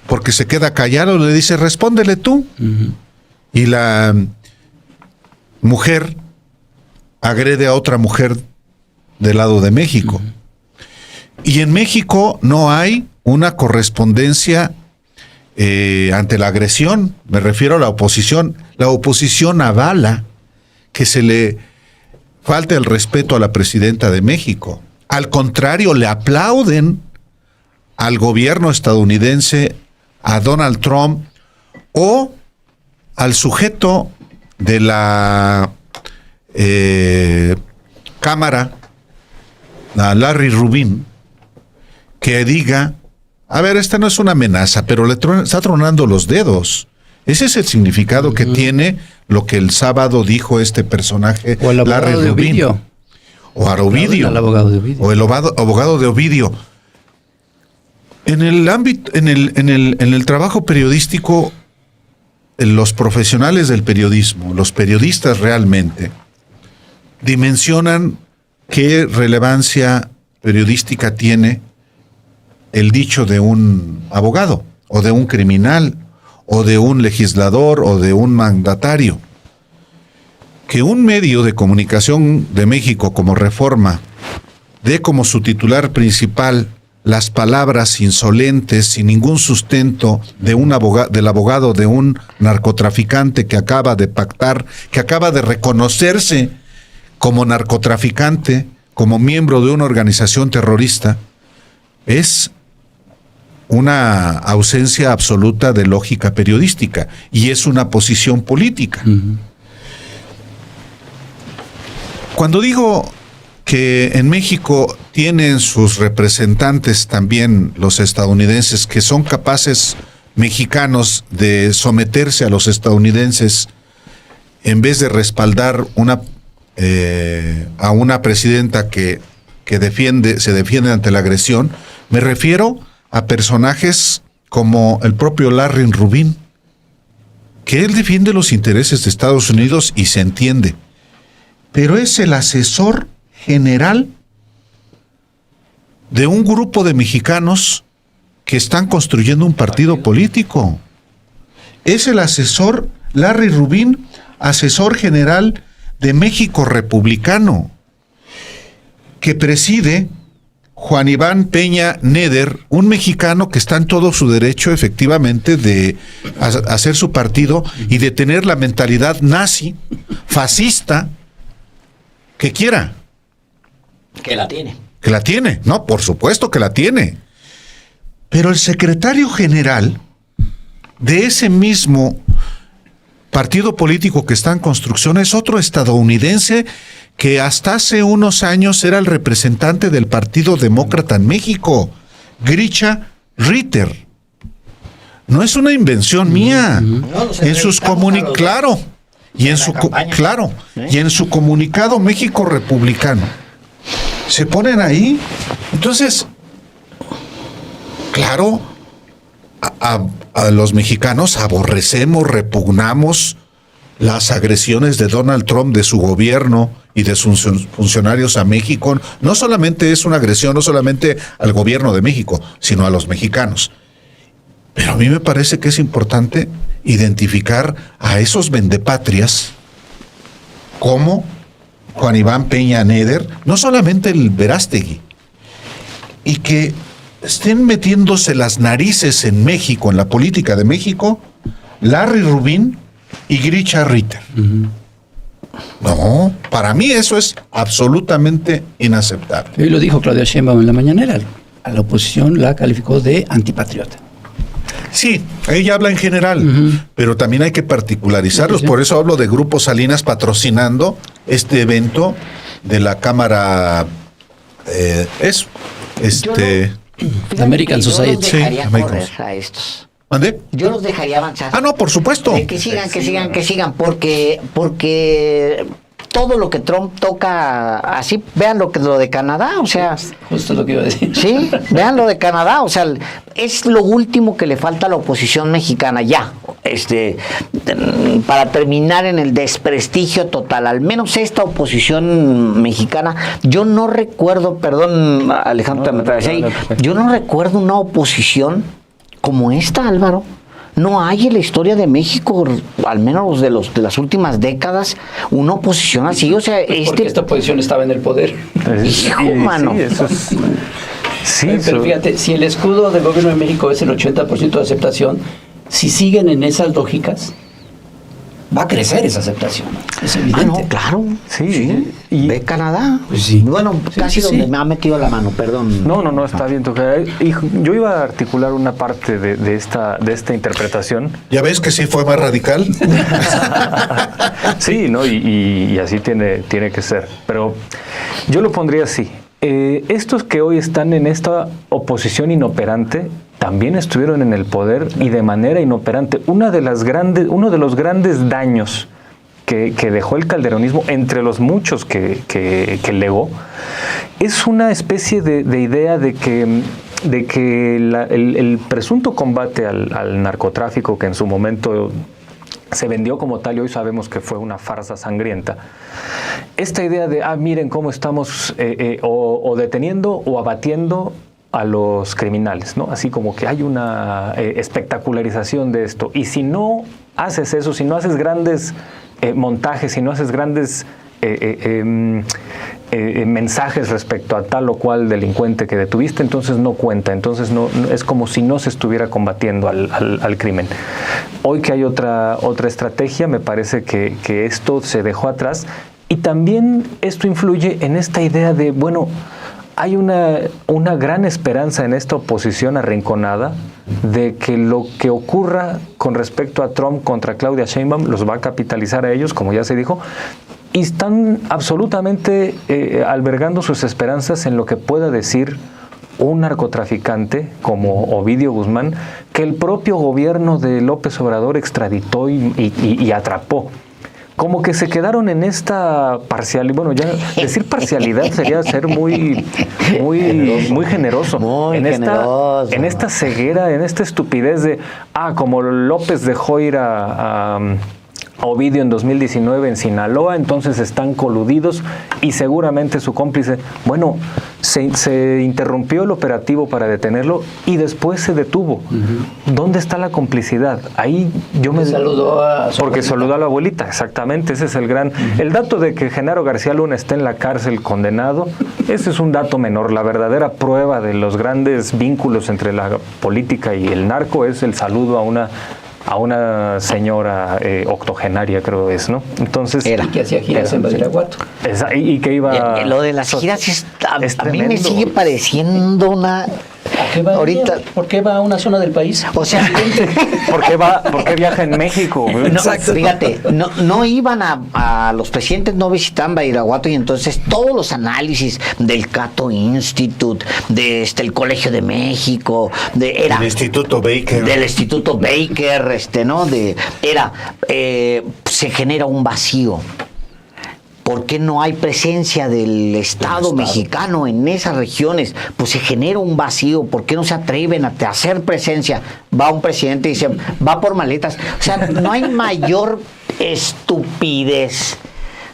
porque se queda callado, le dice, respóndele tú. Y la mujer agrede a otra mujer del lado de México. Y en México no hay una correspondencia ante la agresión. Me refiero a la oposición. La oposición avala que se le falte el respeto a la presidenta de México. Al contrario, le aplauden al gobierno estadounidense, a Donald Trump o al sujeto de la Cámara, a Larry Rubin, que diga, a ver, esta no es una amenaza, pero le está tronando los dedos. Ese es el significado que tiene lo que el sábado dijo este personaje, o el Larry de Rubin. Ovidio. O a Ovidio. El abogado de Ovidio. O el abogado de Ovidio. En el ámbito, en el trabajo periodístico, los profesionales del periodismo, los periodistas realmente, dimensionan qué relevancia periodística tiene el dicho de un abogado, o de un criminal, o de un legislador, o de un mandatario. Que un medio de comunicación de México como Reforma dé como su titular principal las palabras insolentes, sin ningún sustento, del abogado de un narcotraficante que acaba de pactar, que acaba de reconocerse como narcotraficante, como miembro de una organización terrorista, es una ausencia absoluta de lógica periodística y es una posición política. Cuando digo que en México tienen sus representantes también los estadounidenses que son capaces mexicanos de someterse a los estadounidenses en vez de respaldar a una presidenta que se defiende ante la agresión, me refiero a personajes como el propio Larry Rubin, que él defiende los intereses de Estados Unidos y se entiende, pero es el asesor general de un grupo de mexicanos que están construyendo un partido político. Es el asesor, Larry Rubin, asesor general de México Republicano, que preside Juan Iván Peña Neder, un mexicano que está en todo su derecho, efectivamente, de hacer su partido y de tener la mentalidad nazi, fascista, que quiera. Que la tiene. Que la tiene, no, por supuesto que la tiene. Pero el secretario general de ese mismo partido político que está en construcción es otro estadounidense que hasta hace unos años era el representante del Partido Demócrata en México, Grisha Ritter. No es una invención mía. En sus claro, y en su comunicado México Republicano se ponen ahí. Entonces, claro, a los mexicanos aborrecemos, repugnamos las agresiones de Donald Trump, de su gobierno y de sus funcionarios a México. No solamente es una agresión, no solamente al gobierno de México, sino a los mexicanos. Pero a mí me parece que es importante identificar a esos vendepatrias como Juan Iván Peña Neder, no solamente el Verástegui, y que estén metiéndose las narices en México, en la política de México, Larry Rubin y Grisha Ritter. No, para mí eso es absolutamente inaceptable. Y lo dijo Claudia Sheinbaum en la mañanera. A la oposición la calificó de antipatriota. Sí, ella habla en general, pero también hay que particularizarlos. Por eso hablo de Grupo Salinas patrocinando este evento de la Cámara. American Society. Yo los dejaría correr a estos. ¿Mande? Yo los dejaría avanzar. Ah, no, por supuesto. Que sigan, porque todo lo que Trump toca, así, vean lo de Canadá, o sea... Justo lo que iba a decir. Sí, vean lo de Canadá, o sea, es lo último que le falta a la oposición mexicana, ya, para terminar en el desprestigio total, al menos esta oposición mexicana. Yo no recuerdo, perdón, Alejandro, yo no recuerdo una oposición como esta, Álvaro. No hay en la historia de México, al menos de las últimas décadas, una oposición así. O sea, porque esta oposición estaba en el poder. Hijo, mano. Sí, eso es... Sí, pero fíjate, si el escudo del gobierno de México es el 80% de aceptación, si siguen en esas lógicas, va a crecer esa aceptación. Es evidente. No, claro. Sí. Y ve Canadá. Pues sí. Bueno, casi donde me ha metido la mano, perdón. No, está bien. Y yo iba a articular una parte de esta interpretación. ¿Ya ves que sí fue más radical? Sí, ¿no? Y así tiene que ser. Pero yo lo pondría así. Estos que hoy están en esta oposición inoperante también estuvieron en el poder y de manera inoperante. Uno de los grandes daños que dejó el calderonismo, entre los muchos que legó, es una especie de idea de que el presunto combate al narcotráfico, que en su momento se vendió como tal y hoy sabemos que fue una farsa sangrienta. Esta idea de, miren cómo estamos o deteniendo o abatiendo a los criminales, ¿no? Así como que hay una espectacularización de esto. Y si no haces eso, si no haces grandes montajes, si no haces grandes mensajes respecto a tal o cual delincuente que detuviste, entonces no cuenta, entonces no es como si no se estuviera combatiendo al crimen. Hoy que hay otra estrategia, me parece que esto se dejó atrás y también esto influye en esta idea de, bueno, hay una gran esperanza en esta oposición arrinconada de que lo que ocurra con respecto a Trump contra Claudia Sheinbaum los va a capitalizar a ellos, como ya se dijo, y están absolutamente albergando sus esperanzas en lo que pueda decir un narcotraficante como Ovidio Guzmán, que el propio gobierno de López Obrador extraditó y atrapó. Como que se quedaron en esta parcialidad. Bueno, ya decir parcialidad sería ser muy generoso. Muy en generoso. En esta ceguera, en esta estupidez de, como López dejó ir a Ovidio en 2019 en Sinaloa, entonces están coludidos y seguramente su cómplice. Bueno, se interrumpió el operativo para detenerlo y después se detuvo. Uh-huh. ¿Dónde está la complicidad? Ahí yo me saludó a su porque abuelita. saludó a la abuelita, exactamente, ese es el gran. Uh-huh. El dato de que Genaro García Luna está en la cárcel condenado, ese es un dato menor. La verdadera prueba de los grandes vínculos entre la política y el narco es el saludo a una señora octogenaria, creo es, ¿no? Entonces, y que hacía giras en Badiraguato. Y que iba... Lo de las giras a mí me sigue pareciendo una... Ahorita, ¿por qué va a una zona del país? O sea, ¿por qué viaja en México? No, exacto. Fíjate, no iban a los presidentes, no visitaban Badiraguato, y entonces todos los análisis del Cato Institute, de el Colegio de México, el Instituto Baker, del Instituto Baker, se genera un vacío. ¿Por qué no hay presencia del Estado mexicano en esas regiones? Pues se genera un vacío. ¿Por qué no se atreven a hacer presencia? Va un presidente y dice, va por maletas. O sea, no hay mayor estupidez,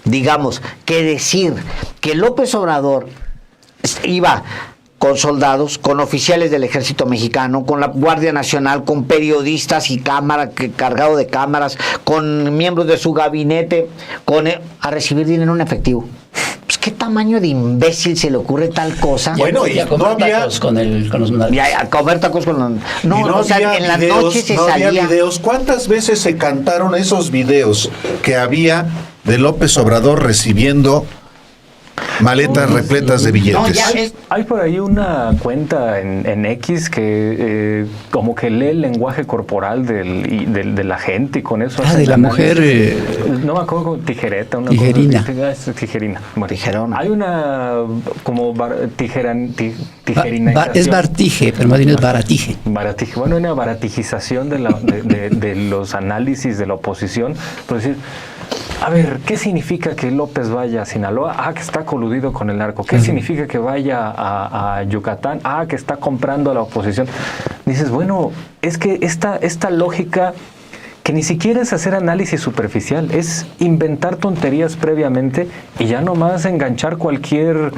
digamos, que decir que López Obrador iba con soldados, con oficiales del ejército mexicano, con la Guardia Nacional, con periodistas y cargado de cámaras, con miembros de su gabinete, a recibir dinero en efectivo. Pues qué tamaño de imbécil se le ocurre tal cosa. Bueno, y a comer tacos con los y a comer tacos con los... No, o sea, en la noche se salía... Había videos. ¿Cuántas veces se cantaron esos videos que había de López Obrador recibiendo maletas repletas de billetes? Hay por ahí una cuenta en X que como que lee el lenguaje corporal de la gente y con eso... de la mujer... no me acuerdo, tijereta. Tijerina. Tijerina. Bueno, Tijerona. Hay una como tijerinización. Es bartije, pero más bien es baratije. Baratije. Bueno, una baratijización de los análisis de la oposición. Por decir... A ver, ¿qué significa que López vaya a Sinaloa? Que está coludido con el narco. ¿Qué significa que vaya a Yucatán? Que está comprando a la oposición. Dices, bueno, es que esta lógica que ni siquiera es hacer análisis superficial, es inventar tonterías previamente y ya nomás enganchar cualquier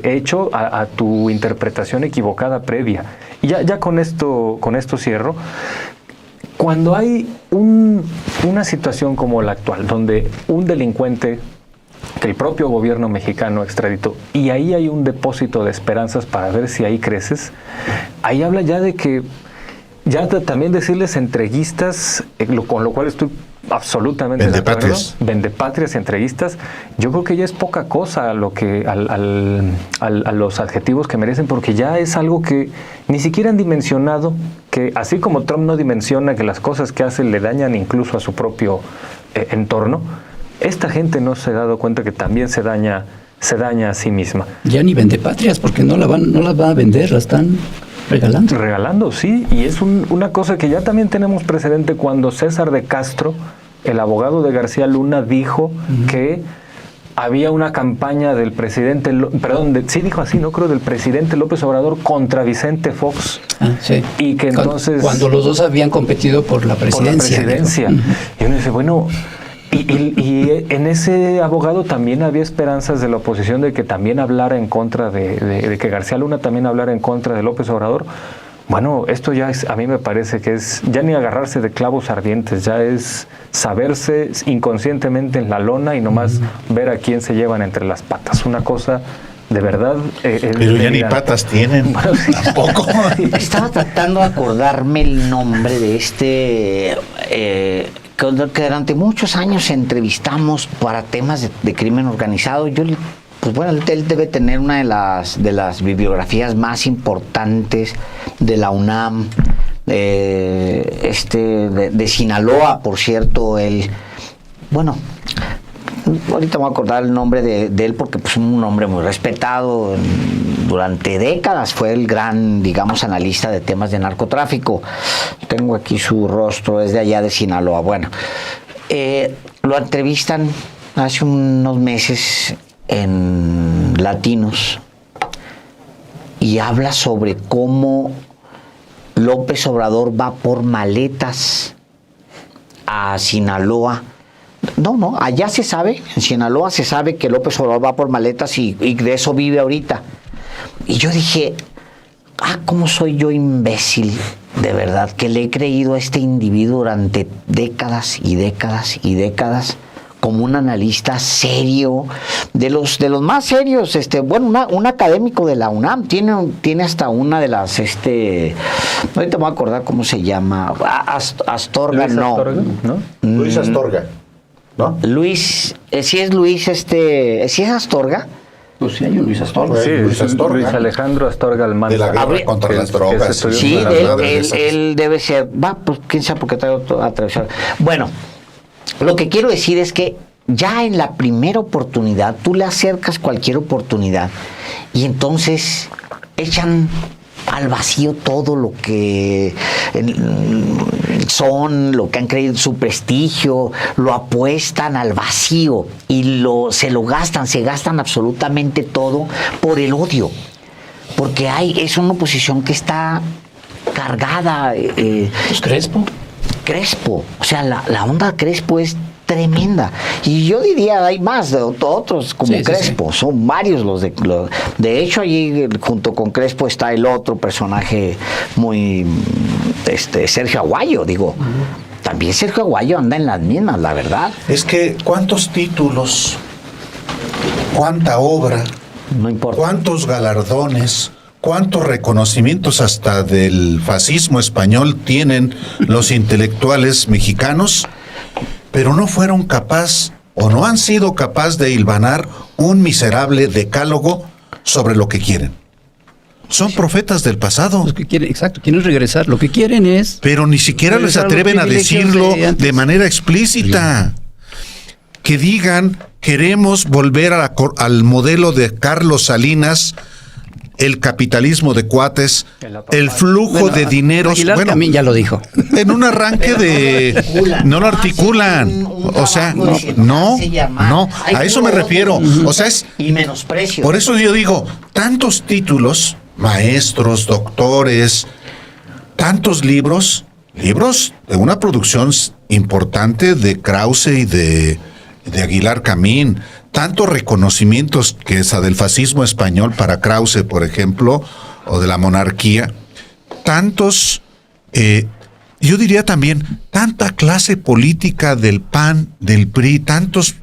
hecho a tu interpretación equivocada previa. Y ya con esto cierro. Cuando hay una situación como la actual, donde un delincuente que el propio gobierno mexicano extraditó, y ahí hay un depósito de esperanzas para ver si ahí creces, ahí habla ya de que, ya también decirles entreguistas, con lo cual estoy absolutamente vendepatrias. Vendepatrias y entreguistas, yo creo que ya es poca cosa a los adjetivos que merecen, porque ya es algo que ni siquiera han dimensionado, que así como Trump no dimensiona que las cosas que hace le dañan incluso a su propio entorno, esta gente no se ha dado cuenta que también se daña a sí misma. Ya ni vendepatrias, porque no las van a vender, las están regalando. Regalando, sí, y es una cosa que ya también tenemos precedente cuando César de Castro, el abogado de García Luna, dijo que había una campaña del presidente, dijo así, no creo, del presidente López Obrador contra Vicente Fox. Sí. Y que entonces... Cuando los dos habían competido por la presidencia. Y uno dice, bueno... Y en ese abogado también había esperanzas de la oposición de que también hablara en contra de que García Luna también hablara en contra de López Obrador. Bueno, esto ya a mí me parece que es ya ni agarrarse de clavos ardientes, ya es saberse inconscientemente en la lona y nomás ver a quién se llevan entre las patas. Una cosa de verdad... Pero ya ni patas tienen. Bueno, sí. Tampoco. Estaba tratando de acordarme el nombre de que durante muchos años entrevistamos para temas de crimen organizado. Él debe tener una de las bibliografías más importantes de la UNAM, de Sinaloa, por cierto. Ahorita me voy a acordar el nombre de él porque es un hombre muy respetado durante décadas fue el gran, digamos, analista de temas de narcotráfico. Tengo aquí su rostro, es de allá de Sinaloa. Bueno, lo entrevistan hace unos meses en Latinos y habla sobre cómo López Obrador va por maletas a Sinaloa. No, allá se sabe, en Sinaloa se sabe que López Obrador va por maletas y de eso vive ahorita. Y yo dije, cómo soy yo imbécil, de verdad, que le he creído a este individuo durante décadas y décadas y décadas como un analista serio, de los más serios, un académico de la UNAM, tiene hasta una de las, ahorita me voy a acordar cómo se llama, Astorga, Luis Astorga, ¿no? Luis Astorga, ¿no? Luis, si es Luis, si es Astorga. Pues sí, hay un Luis Astorga. Sí, Luis Astorga. Luis Alejandro Astorga Almanza. De la guerra contra las drogas. Sí, Las drogas. él debe ser. Pues quién sabe por qué traigo a atravesar. Bueno, lo que quiero decir es que ya en la primera oportunidad, tú le acercas cualquier oportunidad y entonces echan al vacío todo lo que son, lo que han creído, su prestigio, lo apuestan al vacío y se gastan absolutamente todo por el odio. Porque es una oposición que está cargada. Pues Crespo. O sea, la onda Crespo es tremenda. Y yo diría, hay más de otros como Crespo. Sí. Son varios de hecho, allí junto con Crespo está el otro personaje muy Sergio Aguayo, digo. También Sergio Aguayo anda en las mismas, la verdad. Es que cuántos títulos, cuánta obra, no importa, cuántos galardones, cuántos reconocimientos hasta del fascismo español tienen los intelectuales mexicanos, pero no fueron capaz o no han sido capaz de hilvanar un miserable decálogo sobre lo que quieren. Son profetas del pasado. Los que quieren, exacto, quieren regresar. Lo que quieren es... Pero ni siquiera les atreven a decirlo de manera explícita. Que digan, queremos volver al modelo de Carlos Salinas, el capitalismo de cuates, el flujo de dineros. Aguilar también ya lo dijo. En un arranque no lo articulan. O sea, no, a eso me refiero. O sea, y menosprecio. Por eso yo digo, tantos títulos, maestros, doctores, tantos libros de una producción importante de Krause y de Aguilar Camín, tantos reconocimientos que esa del fascismo español para Krause, por ejemplo, o de la monarquía, tantos, yo diría también, tanta clase política del PAN, del PRI, tantos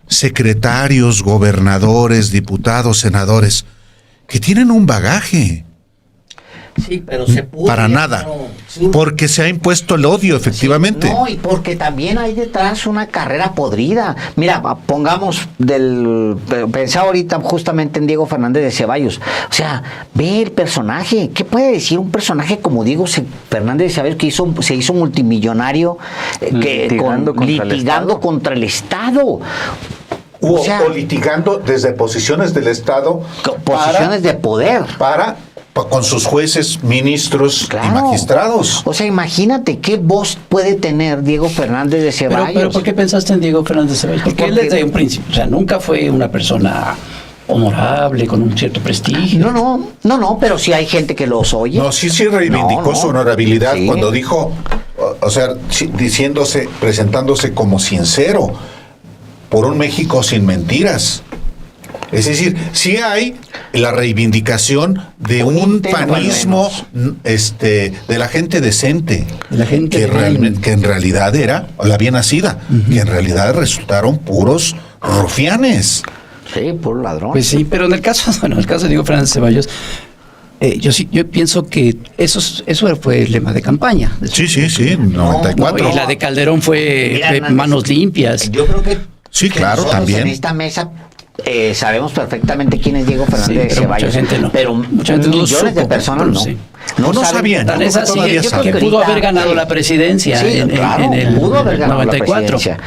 secretarios, gobernadores, diputados, senadores, que tienen un bagaje. Sí, pero se pudo. Para nada. Porque se ha impuesto el odio, efectivamente. Sí, no, y porque también hay detrás una carrera podrida. Mira, pongamos pensaba ahorita justamente en Diego Fernández de Ceballos. O sea, ve el personaje. ¿Qué puede decir un personaje como Diego Fernández de Ceballos que se hizo multimillonario litigando contra el Estado? O litigando desde posiciones del Estado. Posiciones de poder. Con sus jueces, ministros y magistrados. O sea, imagínate qué voz puede tener Diego Fernández de Ceballos. Pero ¿por qué pensaste en Diego Fernández de Ceballos? Porque él desde un principio, o sea, nunca fue una persona honorable, con un cierto prestigio. No, pero sí hay gente que los oye. No, sí reivindicó su honorabilidad cuando dijo, o sea, presentándose como sincero por un México sin mentiras. Es decir, sí hay la reivindicación de un panismo de la gente decente, la gente que en realidad era la bien nacida, que en realidad resultaron puros rufianes. Sí, puros ladrones. Pues sí, pero en el caso de Diego Fernández Ceballos, yo pienso que eso fue el lema de campaña. Sí, 94. Y la de Calderón fue manos limpias. Yo creo que sí, claro, también. En esta mesa sabemos perfectamente quién es Diego Fernández de Ceballos, pero mucha gente millones de personas no sabían. Tan es así que pudo haber ganado la presidencia en el pudo haber ganado 94. la presidencia,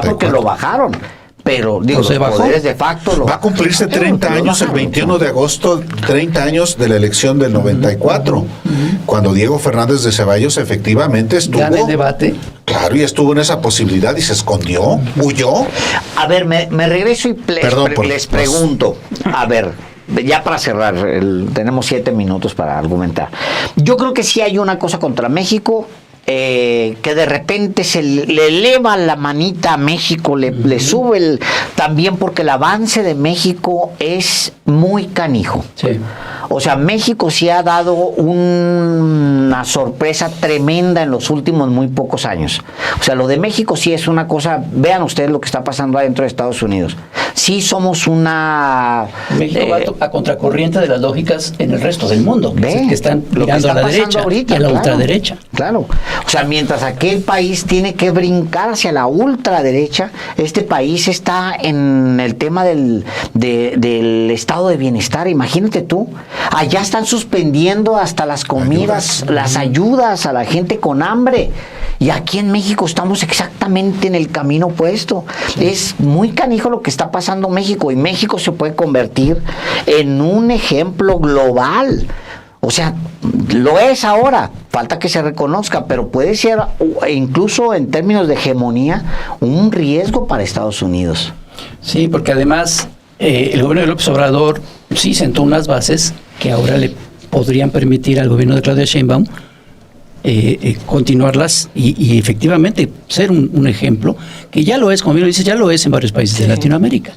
porque lo bajaron. pero digo, ¿No se los bajó? poderes de facto Va a cumplirse 30 años el 21 de agosto, 30 años de la elección del 94, cuando Diego Fernández de Ceballos efectivamente estuvo... Gana el debate. Claro, y estuvo en esa posibilidad y se escondió, huyó. A ver, me regreso y les pregunto, a ver, ya para cerrar, tenemos 7 minutos para argumentar. Yo creo que sí hay una cosa contra México, que de repente se le eleva la manita a México, le sube también porque el avance de México es muy canijo. Sí. O sea, México sí ha dado una sorpresa tremenda en los últimos muy pocos años. O sea, lo de México sí es una cosa, vean ustedes lo que está pasando adentro de Estados Unidos. Sí somos una... México va a contracorriente de las lógicas en el resto del mundo, que están mirando a la derecha ahorita, y a la ultraderecha. Claro. O sea, mientras aquel país tiene que brincar hacia la ultraderecha, este país está en el tema del estado de bienestar. Imagínate tú, allá están suspendiendo hasta las comidas, las ayudas a la gente con hambre. Y aquí en México estamos exactamente en el camino opuesto. Es muy canijo lo que está pasando en México, y México se puede convertir en un ejemplo global. O sea, lo es ahora, falta que se reconozca, pero puede ser, incluso en términos de hegemonía, un riesgo para Estados Unidos. Sí, porque además el gobierno de López Obrador sí sentó unas bases que ahora le podrían permitir al gobierno de Claudia Sheinbaum continuarlas y efectivamente ser un ejemplo, que ya lo es, como bien lo dices, ya lo es en varios países de Latinoamérica.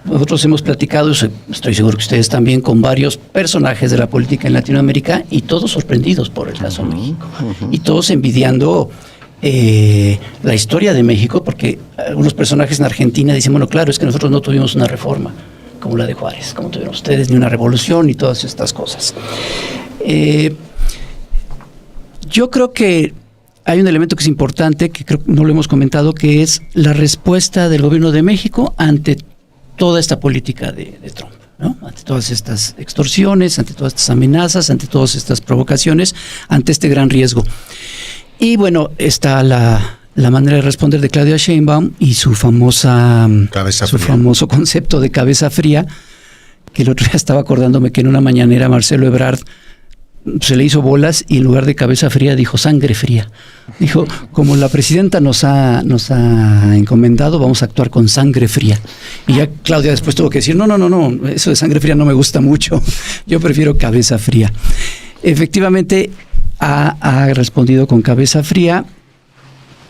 Nosotros hemos platicado, estoy seguro que ustedes también, con varios personajes de la política en Latinoamérica, y todos sorprendidos por el caso de México, y todos envidiando la historia de México, porque algunos personajes en Argentina dicen, bueno, claro, es que nosotros no tuvimos una reforma como la de Juárez, como tuvieron ustedes, ni una revolución, y todas estas cosas. Yo creo que hay un elemento que es importante, que creo que no lo hemos comentado, que es la respuesta del gobierno de México ante toda esta política de Trump, ¿no? Ante todas estas extorsiones, ante todas estas amenazas, ante todas estas provocaciones, ante este gran riesgo. Y bueno, está la manera de responder de Claudia Sheinbaum y su famoso concepto de cabeza fría, que el otro día estaba acordándome que en una mañanera Marcelo Ebrard se le hizo bolas y en lugar de cabeza fría dijo sangre fría. Dijo, como la presidenta nos ha encomendado, vamos a actuar con sangre fría. Y ya Claudia después tuvo que decir, no, eso de sangre fría no me gusta mucho, yo prefiero cabeza fría. Efectivamente ha respondido con cabeza fría,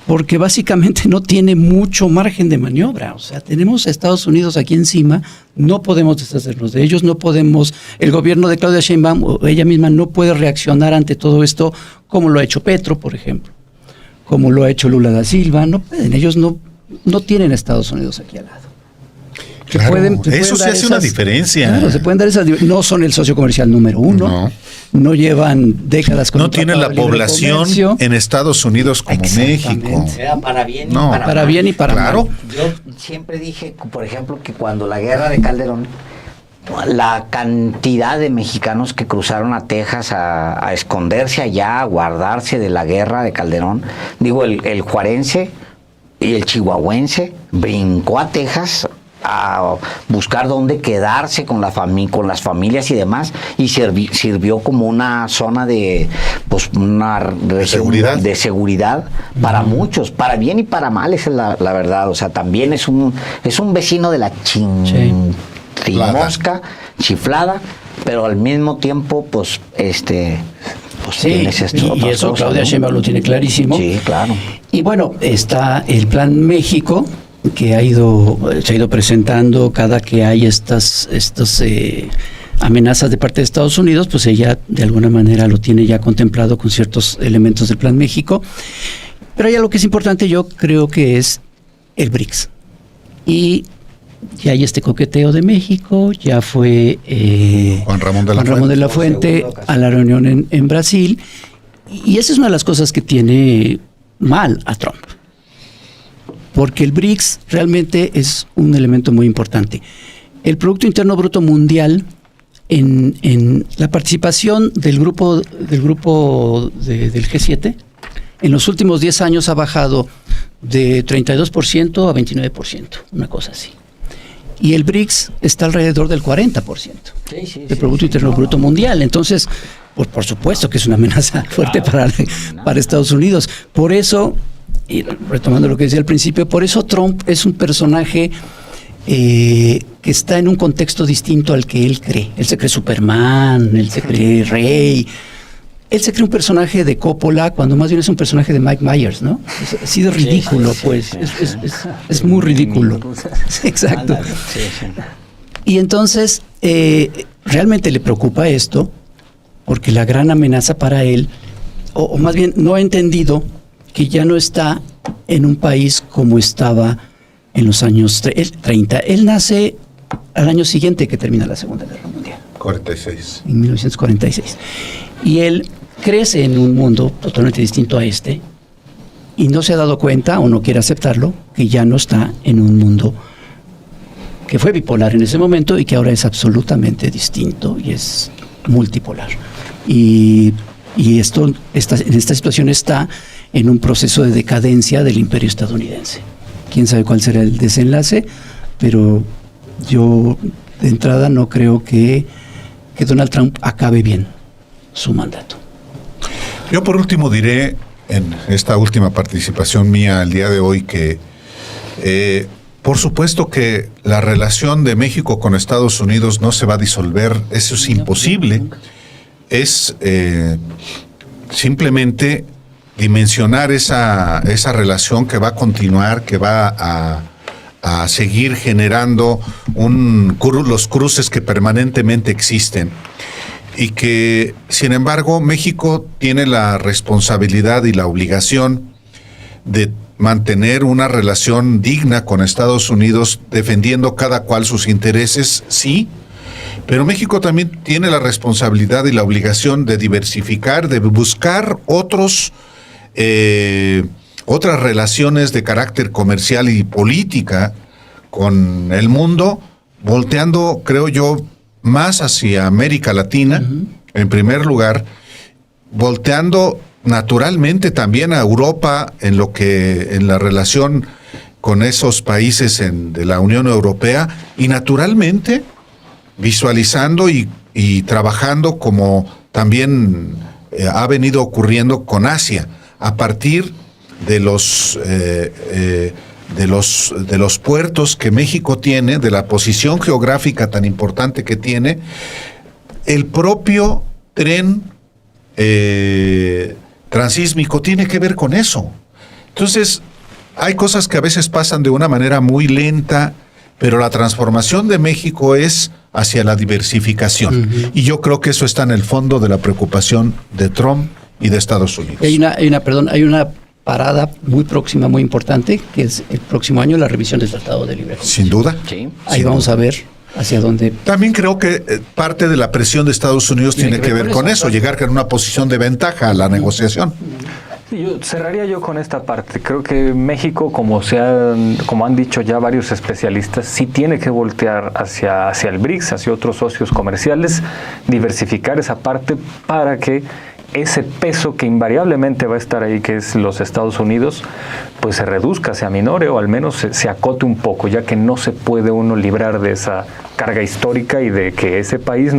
porque básicamente no tiene mucho margen de maniobra. O sea, tenemos a Estados Unidos aquí encima, no podemos deshacernos de ellos, no podemos, el gobierno de Claudia Sheinbaum o ella misma no puede reaccionar ante todo esto como lo ha hecho Petro, por ejemplo, como lo ha hecho Lula da Silva. No pueden, ellos no tienen a Estados Unidos aquí al lado. Claro, eso sí hace una diferencia. Claro, se pueden dar esas, no son el socio comercial número uno, no llevan décadas con no tienen la población en Estados Unidos como México. Era para bien y para bien y para mal. Yo siempre dije, por ejemplo, que cuando la guerra de Calderón, la cantidad de mexicanos que cruzaron a Texas a esconderse allá, a guardarse de la guerra de Calderón, digo, el juarense y el chihuahuense brincó a Texas a buscar dónde quedarse con las familias y demás, y sirvió como una zona de una región de seguridad para muchos, para bien y para mal, esa es la verdad. O sea, también es un vecino de la mosca chiflada, pero al mismo tiempo tienes esto, y eso Claudia Sheinbaum lo tiene clarísimo. Sí, claro. Y bueno, está el Plan México, que se ha ido presentando cada que hay estas amenazas de parte de Estados Unidos, pues ella de alguna manera lo tiene ya contemplado con ciertos elementos del Plan México. Pero ya lo que es importante, yo creo que es el BRICS. Y ya hay este coqueteo de México, ya fue Juan Ramón de la Fuente a la reunión en Brasil, y esa es una de las cosas que tiene mal a Trump, porque el BRICS realmente es un elemento muy importante. El Producto Interno Bruto Mundial, en la participación del grupo del G7, en los últimos 10 años ha bajado de 32% a 29%, una cosa así. Y el BRICS está alrededor del 40% del Producto Interno Bruto Mundial. Entonces, por supuesto que es una amenaza fuerte para Estados Unidos. Por eso, y retomando lo que decía al principio, por eso Trump es un personaje que está en un contexto distinto al que él cree. Él se cree Superman, él se cree rey. Él se cree un personaje de Coppola cuando más bien es un personaje de Mike Myers, ¿no? Es así de ridículo, pues. Es muy ridículo. Exacto. Y entonces, realmente le preocupa esto, porque la gran amenaza para él, o más bien no ha entendido que ya no está en un país como estaba en los años 30. Él nace al año siguiente que termina la Segunda Guerra Mundial. 46. En 1946. Y él crece en un mundo totalmente distinto a este y no se ha dado cuenta o no quiere aceptarlo que ya no está en un mundo que fue bipolar en ese momento y que ahora es absolutamente distinto y es multipolar. Y esto en esta situación está en un proceso de decadencia del imperio estadounidense. Quién sabe cuál será el desenlace, pero yo de entrada no creo que Donald Trump acabe bien su mandato. Yo por último diré, en esta última participación mía el día de hoy, que por supuesto que la relación de México con Estados Unidos no se va a disolver, eso es imposible. Es simplemente dimensionar esa relación que va a continuar, que va a seguir generando los cruces que permanentemente existen. Y que, sin embargo, México tiene la responsabilidad y la obligación de mantener una relación digna con Estados Unidos, defendiendo cada cual sus intereses, sí, pero México también tiene la responsabilidad y la obligación de diversificar, de buscar otras relaciones de carácter comercial y política con el mundo, volteando, creo yo, más hacia América Latina, en primer lugar, volteando naturalmente también a Europa en la relación con esos países de la Unión Europea y naturalmente visualizando y trabajando como también ha venido ocurriendo con Asia, a partir de los puertos que México tiene, de la posición geográfica tan importante que tiene, el propio tren transísmico tiene que ver con eso. Entonces, hay cosas que a veces pasan de una manera muy lenta, pero la transformación de México es hacia la diversificación. Y yo creo que eso está en el fondo de la preocupación de Trump y de Estados Unidos. Hay una parada muy próxima, muy importante, que es el próximo año la revisión del Tratado de Libre Comercio. Sin duda. Sí. Ahí vamos a ver hacia dónde. También creo que parte de la presión de Estados Unidos tiene que ver con eso, llegar con una posición de ventaja a la negociación. Sí, cerraría yo con esta parte. Creo que México, como han dicho ya varios especialistas, sí tiene que voltear hacia el BRICS, hacia otros socios comerciales, diversificar esa parte para que ese peso que invariablemente va a estar ahí, que es los Estados Unidos, pues se reduzca, se aminore o al menos se acote un poco, ya que no se puede uno librar de esa carga histórica y de que ese país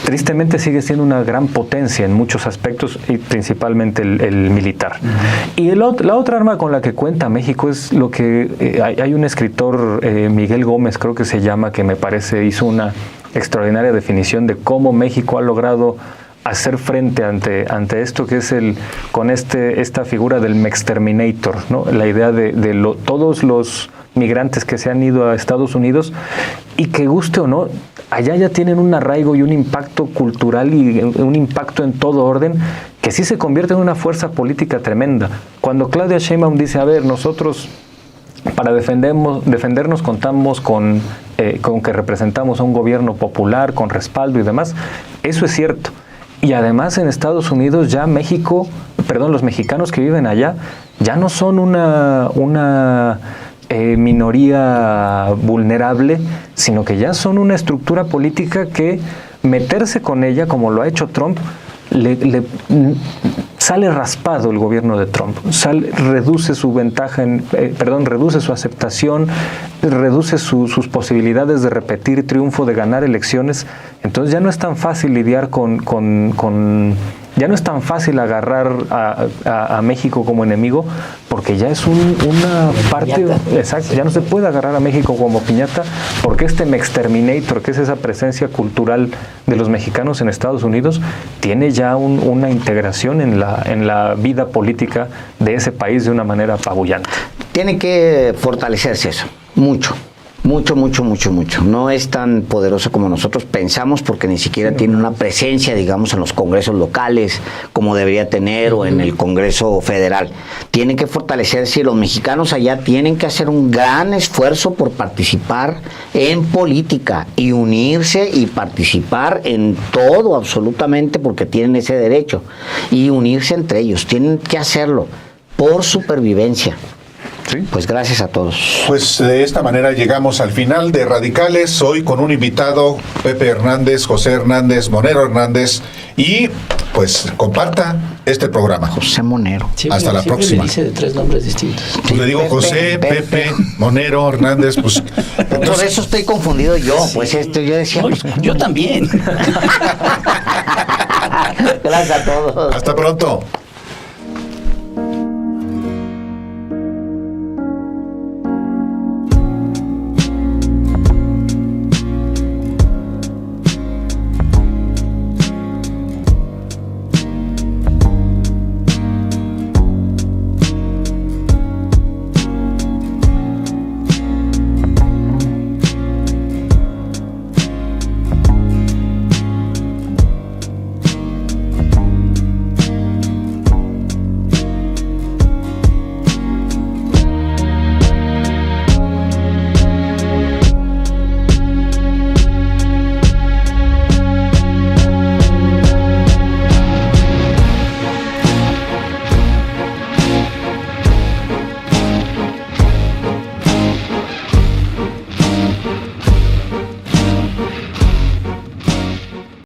tristemente sigue siendo una gran potencia en muchos aspectos y principalmente el militar. Y la otra arma con la que cuenta México es lo que hay un escritor, Miguel Gómez creo que se llama, que me parece hizo una extraordinaria definición de cómo México ha logrado hacer frente ante esto, que es esta figura del Mexterminator, ¿no? La idea de todos los migrantes que se han ido a Estados Unidos y que guste o no, allá ya tienen un arraigo y un impacto cultural y un impacto en todo orden que sí se convierte en una fuerza política tremenda. Cuando Claudia Sheinbaum dice, a ver, nosotros para defendernos contamos con que representamos a un gobierno popular, con respaldo y demás, eso es cierto. Y además en Estados Unidos ya los mexicanos que viven allá ya no son una minoría vulnerable, sino que ya son una estructura política que meterse con ella, como lo ha hecho Trump, sale raspado el gobierno de Trump, reduce su ventaja, reduce su aceptación, reduce sus posibilidades de repetir triunfo, de ganar elecciones. Entonces ya no es tan fácil lidiar ya no es tan fácil agarrar a México como enemigo, porque ya es una parte, exacto, ya no se puede agarrar a México como piñata, porque este Mexterminator, que es esa presencia cultural de los mexicanos en Estados Unidos, tiene ya una integración en la vida política de ese país de una manera apabullante. Tiene que fortalecerse eso, mucho. Mucho. No es tan poderoso como nosotros pensamos, porque ni siquiera tiene una presencia, digamos, en los congresos locales como debería tener, o en el Congreso Federal. Tiene que fortalecerse, y los mexicanos allá tienen que hacer un gran esfuerzo por participar en política y unirse y participar en todo, absolutamente, porque tienen ese derecho, y unirse entre ellos. Tienen que hacerlo por supervivencia. ¿Sí? Pues gracias a todos. Pues de esta manera llegamos al final de Radicales, hoy con un invitado, Pepe Hernández, José Hernández, Monero Hernández, y pues comparta este programa. José Monero. Hasta la próxima. Le dice de 3 nombres distintos. Pues le digo Pepe, José, Pepe, Monero Hernández, pues... Por eso estoy confundido yo, pues yo decía... No, Pues, yo también. gracias a todos. Hasta pronto.